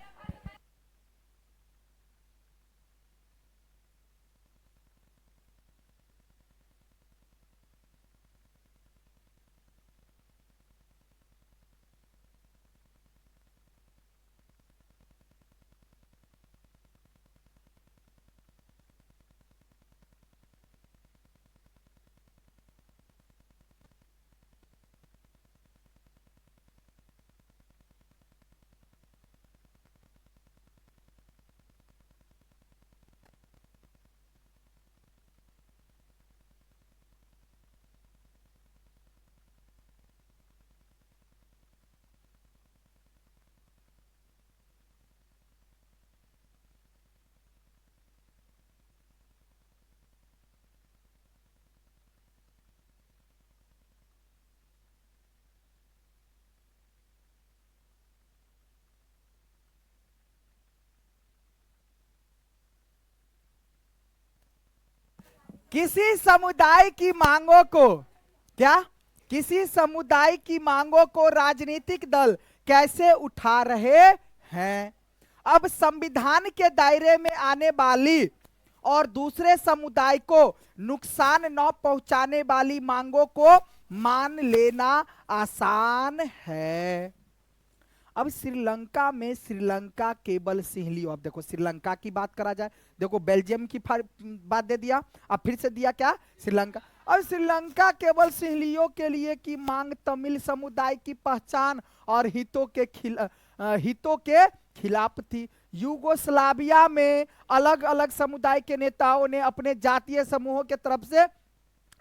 किसी समुदाय की मांगों को, क्या, किसी समुदाय की मांगों को राजनीतिक दल कैसे उठा रहे हैं। अब संविधान के दायरे में आने वाली और दूसरे समुदाय को नुकसान न पहुंचाने वाली मांगों को मान लेना आसान है। अब श्रीलंका में श्रीलंका केबल सिंह लियो। अब देखो श्रीलंका की बात करा जाए, देखो बेल्जियम की बात दे दिया, अब फिर से दिया क्या, श्रीलंका। अब श्रीलंका केबल सिंहलियों के लिए की मांग तमिल समुदाय की पहचान और हितों के खिलाफ थी। युगोस्लाविया में अलग अलग समुदाय के नेताओं ने अपने जातीय समूहों के तरफ से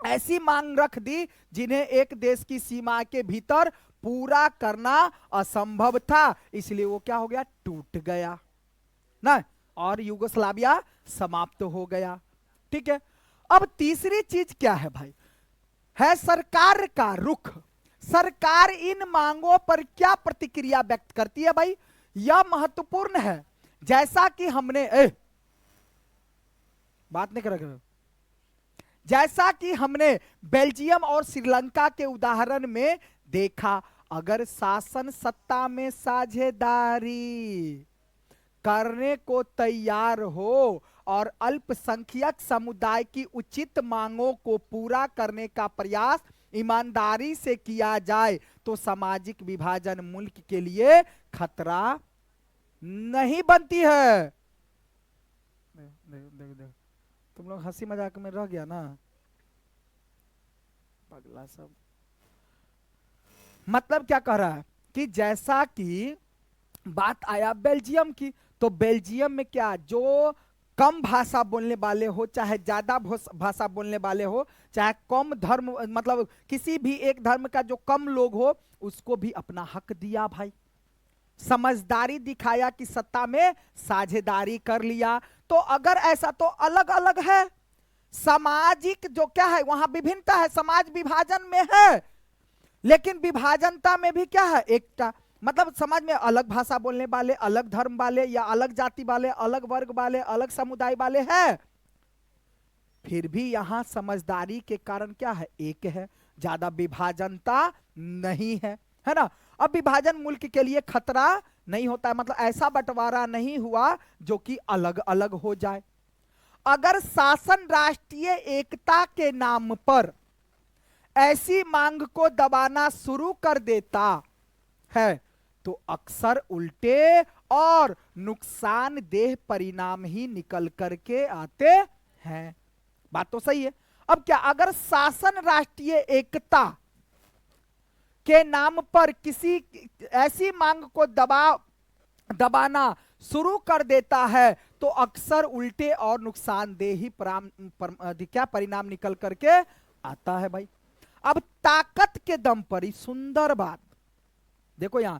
ऐसी मांग रख दी जिन्हें एक देश की सीमा के भीतर पूरा करना असंभव था। इसलिए वो क्या हो गया, टूट गया ना, और युगोस्लाविया समाप्त हो गया। ठीक है, अब तीसरी चीज क्या है भाई, है सरकार का रुख। सरकार इन मांगों पर क्या प्रतिक्रिया व्यक्त करती है भाई, यह महत्वपूर्ण है। जैसा कि हमने बात नहीं कर, जैसा कि हमने बेल्जियम और श्रीलंका के उदाहरण में देखा, अगर शासन सत्ता में साझेदारी करने को तैयार हो और अल्पसंख्यक समुदाय की उचित मांगों को पूरा करने का प्रयास ईमानदारी से किया जाए, तो सामाजिक विभाजन मुल्क के लिए खतरा नहीं बनती है। तुम लोग हंसी मजाक में रह गया ना, पगला सब। मतलब क्या कह रहा है कि जैसा कि बात आया बेल्जियम की, तो बेल्जियम में क्या, जो कम भाषा बोलने वाले हो चाहे ज्यादा भाषा बोलने वाले हो, चाहे कम धर्म, मतलब किसी भी एक धर्म का जो कम लोग हो, उसको भी अपना हक दिया भाई, समझदारी दिखाया कि सत्ता में साझेदारी कर लिया। तो अगर ऐसा, तो अलग अलग है सामाजिक जो क्या है, वहां विभिन्नता है, समाज विभाजन में है, लेकिन विभाजनता में भी क्या है, एकता। मतलब समाज में अलग भाषा बोलने वाले, अलग धर्म वाले, या अलग जाति वाले, अलग वर्ग वाले, अलग समुदाय वाले हैं, फिर भी यहां समझदारी के कारण क्या है, एक है, ज्यादा विभाजनता नहीं है ना। अब विभाजन मुल्क के लिए खतरा नहीं होता है, मतलब ऐसा बंटवारा नहीं हुआ जो कि अलग अलग हो जाए। अगर शासन राष्ट्रीय एकता के नाम पर ऐसी मांग को दबाना शुरू कर देता है, तो अक्सर उल्टे और नुकसानदेह परिणाम ही निकल करके आते हैं। बात तो सही है। अब क्या, अगर शासन राष्ट्रीय एकता के नाम पर किसी ऐसी मांग को दबाना शुरू कर देता है, तो अक्सर उल्टे और नुकसानदेही क्या परिणाम निकल करके आता है भाई। अब ताकत के दम पर, सुंदर बात देखो यहां,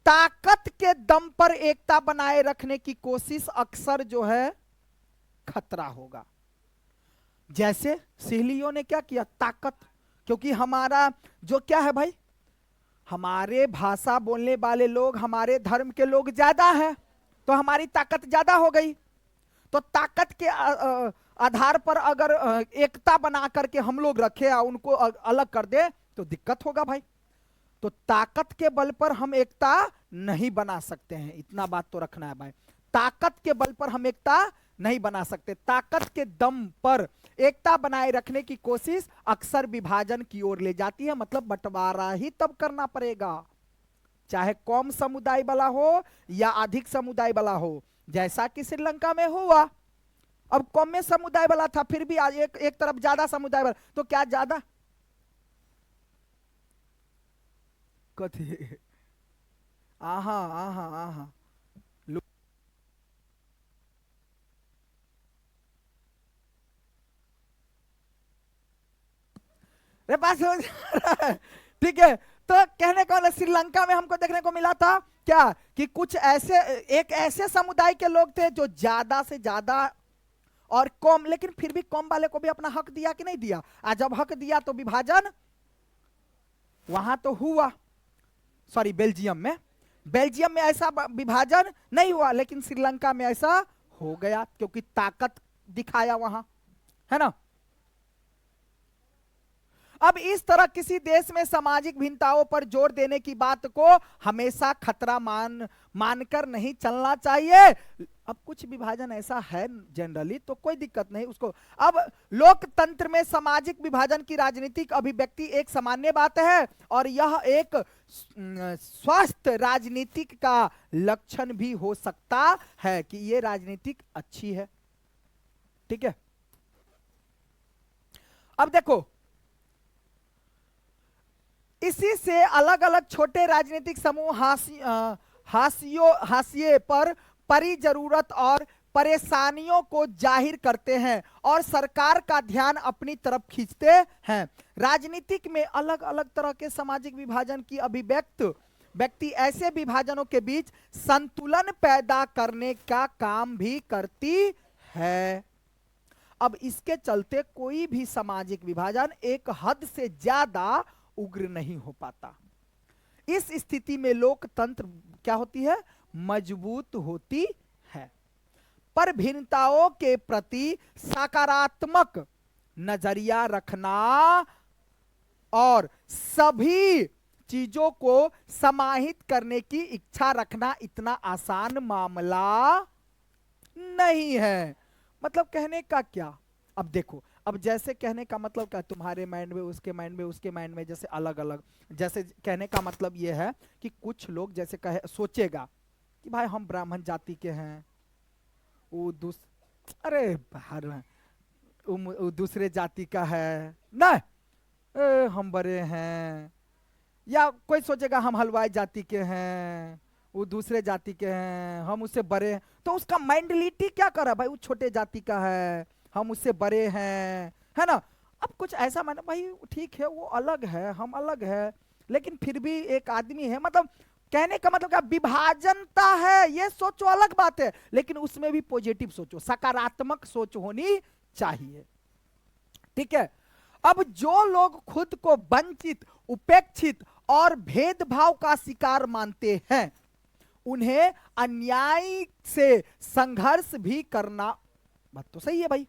ताकत के दम पर एकता बनाए रखने की कोशिश अक्सर जो है खतरा होगा। जैसे सिहलियों ने क्या किया, ताकत, क्योंकि हमारा जो क्या है भाई, हमारे भाषा बोलने वाले लोग, हमारे धर्म के लोग ज्यादा हैं, तो हमारी ताकत ज्यादा हो गई। तो ताकत के आधार पर अगर एकता बना करके हम लोग रखे और उनको अलग कर दे, तो दिक्कत होगा भाई। तो ताकत के बल पर हम एकता नहीं बना सकते हैं, इतना बात तो रखना है भाई। ताकत के बल पर हम एकता नहीं बना सकते। ताकत के दम पर एकता बनाए रखने की कोशिश अक्सर विभाजन की ओर ले जाती है, मतलब बंटवारा ही तब करना पड़ेगा, चाहे कम समुदाय वाला हो या अधिक समुदाय वाला हो, जैसा कि श्रीलंका में हुआ। अब कम में समुदाय वाला था, फिर भी आज एक तरफ ज्यादा समुदाय वाला, तो क्या ज्यादा कथी, आहा आहा आहा, पास ठीक है। तो कहने का मतलब श्रीलंका में हमको देखने को मिला था क्या, कि कुछ ऐसे, एक ऐसे समुदाय के लोग थे जो ज्यादा से ज्यादा और कम, लेकिन फिर भी कम वाले को भी अपना हक दिया कि नहीं दिया। आज जब हक दिया तो विभाजन वहां तो हुआ, सॉरी बेल्जियम में ऐसा विभाजन नहीं हुआ, लेकिन श्रीलंका में ऐसा हो गया, क्योंकि ताकत दिखाया वहां, है ना। अब इस तरह किसी देश में सामाजिक भिन्नताओं पर जोर देने की बात को हमेशा खतरा मानकर नहीं चलना चाहिए। अब कुछ विभाजन ऐसा है जनरली, तो कोई दिक्कत नहीं उसको। अब लोकतंत्र में सामाजिक विभाजन की राजनीतिक अभिव्यक्ति एक सामान्य बात है, और यह एक स्वस्थ राजनीतिक का लक्षण भी हो सकता है कि यह राजनीतिक अच्छी है। ठीक है। अब देखो, इसी से अलग अलग छोटे राजनीतिक समूह हाशिए पर परी जरूरत और परेशानियों को जाहिर करते हैं और सरकार का ध्यान अपनी तरफ खींचते हैं। राजनीतिक में अलग अलग तरह के सामाजिक विभाजन की व्यक्ति ऐसे विभाजनों के बीच संतुलन पैदा करने का काम भी करती है। अब इसके चलते कोई भी सामाजिक विभाजन एक हद से ज्यादा उग्र नहीं हो पाता। इस स्थिति में लोकतंत्र क्या होती है, मजबूत होती है। पर भिन्नताओं के प्रति सकारात्मक नजरिया रखना और सभी चीजों को समाहित करने की इच्छा रखना इतना आसान मामला नहीं है। मतलब कहने का क्या, अब देखो, अब जैसे कहने का मतलब क्या, तुम्हारे माइंड में, उसके माइंड में, उसके माइंड में जैसे अलग अलग, जैसे कहने का मतलब ये है कि कुछ लोग जैसे कहे सोचेगा कि भाई हम ब्राह्मण जाति के हैं, वो अरे बाहर वो दूसरे जाति का है ना, हम बड़े हैं। या कोई सोचेगा हम हलवाई जाति के हैं, वो दूसरे जाति के हैं, हम उससे बड़े हैं। तो उसका मेंटलिटी क्या कर रहा है भाई, वो छोटे जाति का है, हम उससे बड़े हैं, है ना। अब कुछ ऐसा माना भाई ठीक है, वो अलग है, हम अलग है, लेकिन फिर भी एक आदमी है। मतलब कहने का मतलब क्या, विभाजनता है, ये सोचो अलग बात है, लेकिन उसमें भी पॉजिटिव सोचो, सकारात्मक सोच होनी चाहिए। ठीक है। अब जो लोग खुद को वंचित, उपेक्षित और भेदभाव का शिकार मानते हैं, उन्हें अन्याय से संघर्ष भी करना, बात तो सही है भाई,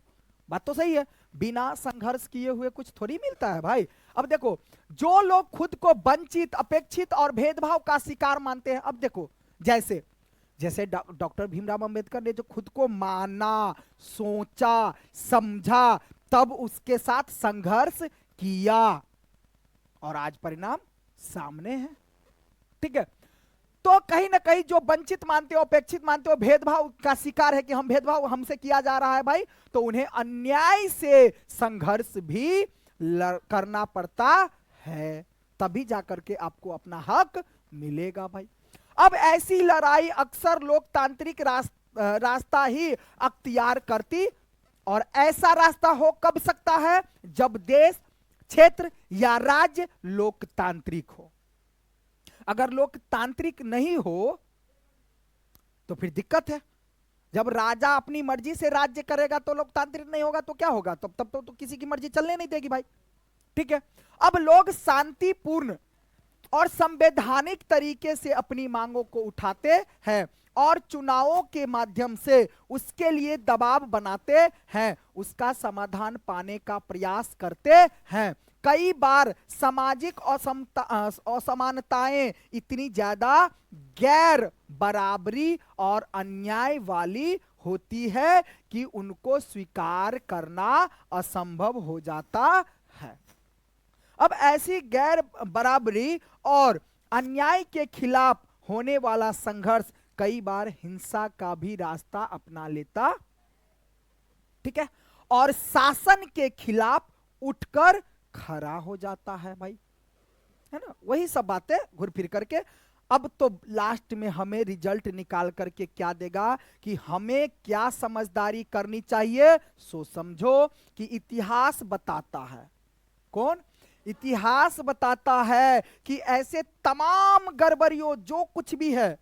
बात तो सही है, बिना संघर्ष किए हुए कुछ थोड़ी मिलता है भाई। अब देखो, जो लोग खुद को वंचित, अपेक्षित और भेदभाव का शिकार मानते हैं, अब देखो जैसे जैसे डॉक्टर भीमराव अंबेडकर ने जो खुद को माना, सोचा, समझा, तब उसके साथ संघर्ष किया और आज परिणाम सामने है। ठीक है। तो कहीं ना कहीं जो वंचित मानते हो, अपेक्षित मानते हो, भेदभाव का शिकार है कि हम भेदभाव हमसे किया जा रहा है भाई, तो उन्हें अन्याय से संघर्ष भी करना पड़ता है, तभी जाकर के आपको अपना हक मिलेगा भाई। अब ऐसी लड़ाई अक्सर लोकतांत्रिक रास्ता ही अख्तियार करती, और ऐसा रास्ता हो कब सकता है, जब देश, क्षेत्र या राज्य लोकतांत्रिक हो। अगर लोकतांत्रिक नहीं हो तो फिर दिक्कत है। जब राजा अपनी मर्जी से राज्य करेगा तो लोकतांत्रिक नहीं होगा तो क्या होगा, तब तो किसी की मर्जी चलने नहीं देगी भाई। ठीक है। अब लोग शांतिपूर्ण और संवैधानिक तरीके से अपनी मांगों को उठाते हैं और चुनावों के माध्यम से उसके लिए दबाव बनाते हैं, उसका समाधान पाने का प्रयास करते हैं। कई बार सामाजिक असमानताएं इतनी ज्यादा गैर बराबरी और अन्याय वाली होती है कि उनको स्वीकार करना असंभव हो जाता है। अब ऐसी गैर बराबरी और अन्याय के खिलाफ होने वाला संघर्ष कई बार हिंसा का भी रास्ता अपना लेता, ठीक है, और शासन के खिलाफ उठकर खड़ा हो जाता है भाई, है ना। वही सब बातें घुर फिर करके अब तो लास्ट में हमें रिजल्ट निकाल करके क्या देगा कि हमें क्या समझदारी करनी चाहिए। सो समझो कि इतिहास बताता है, कौन, इतिहास बताता है कि ऐसे तमाम गड़बड़ियों जो कुछ भी है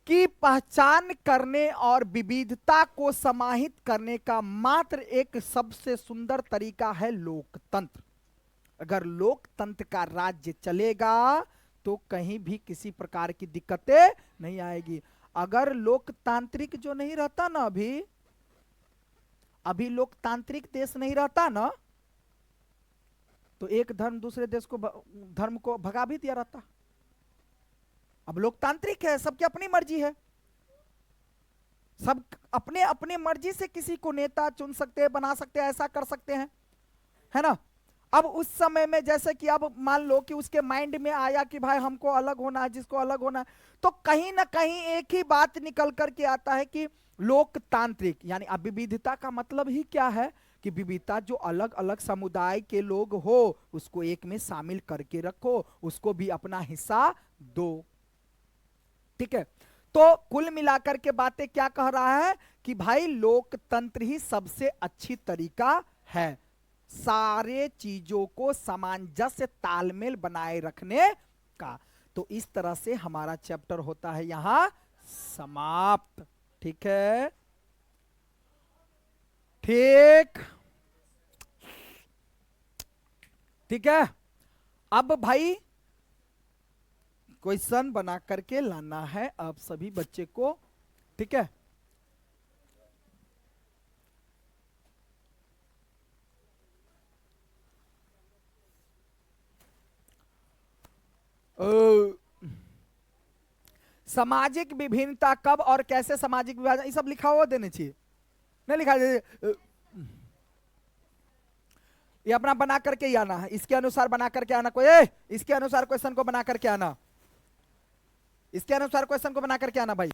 की पहचान करने और विविधता को समाहित करने का मात्र एक सबसे सुंदर तरीका है लोकतंत्र। अगर लोकतंत्र का राज्य चलेगा तो कहीं भी किसी प्रकार की दिक्कतें नहीं आएगी। अगर लोकतांत्रिक जो नहीं रहता ना, अभी लोकतांत्रिक देश नहीं रहता ना, तो एक धर्म दूसरे देश को, धर्म को भगा भी दिया रहता। अब लोकतांत्रिक है, सबकी अपनी मर्जी है, सब अपने अपने मर्जी से किसी को नेता चुन सकते हैं, बना सकते हैं, ऐसा कर सकते हैं, है ना। अब उस समय में जैसे कि अब मान लो कि उसके माइंड में आया कि भाई हमको अलग होना है, जिसको अलग होना है, तो कहीं ना कहीं एक ही बात निकल करके आता है कि लोकतांत्रिक, यानी अब विविधता का मतलब ही क्या है कि विविधता, जो अलग अलग समुदाय के लोग हो उसको एक में शामिल करके रखो, उसको भी अपना हिस्सा दो। ठीक है। तो कुल मिलाकर के बातें क्या कह रहा है कि भाई लोकतंत्र ही सबसे अच्छी तरीका है सारे चीजों को सामंजस्य, तालमेल बनाए रखने का। तो इस तरह से हमारा चैप्टर होता है यहां समाप्त। ठीक है, ठीक, ठीक है। अब भाई क्वेश्चन बना करके लाना है आप सभी बच्चे को, ठीक है। सामाजिक विभिन्नता कब और कैसे सामाजिक विभाजन, ये सब लिखा हुआ देने चाहिए, नहीं लिखा ये अपना बना करके ही आना है, इसके अनुसार बना करके आना। कोई इसके अनुसार क्वेश्चन को बना करके आना, इसके अनुसार क्वेश्चन को बना करके आना भाई।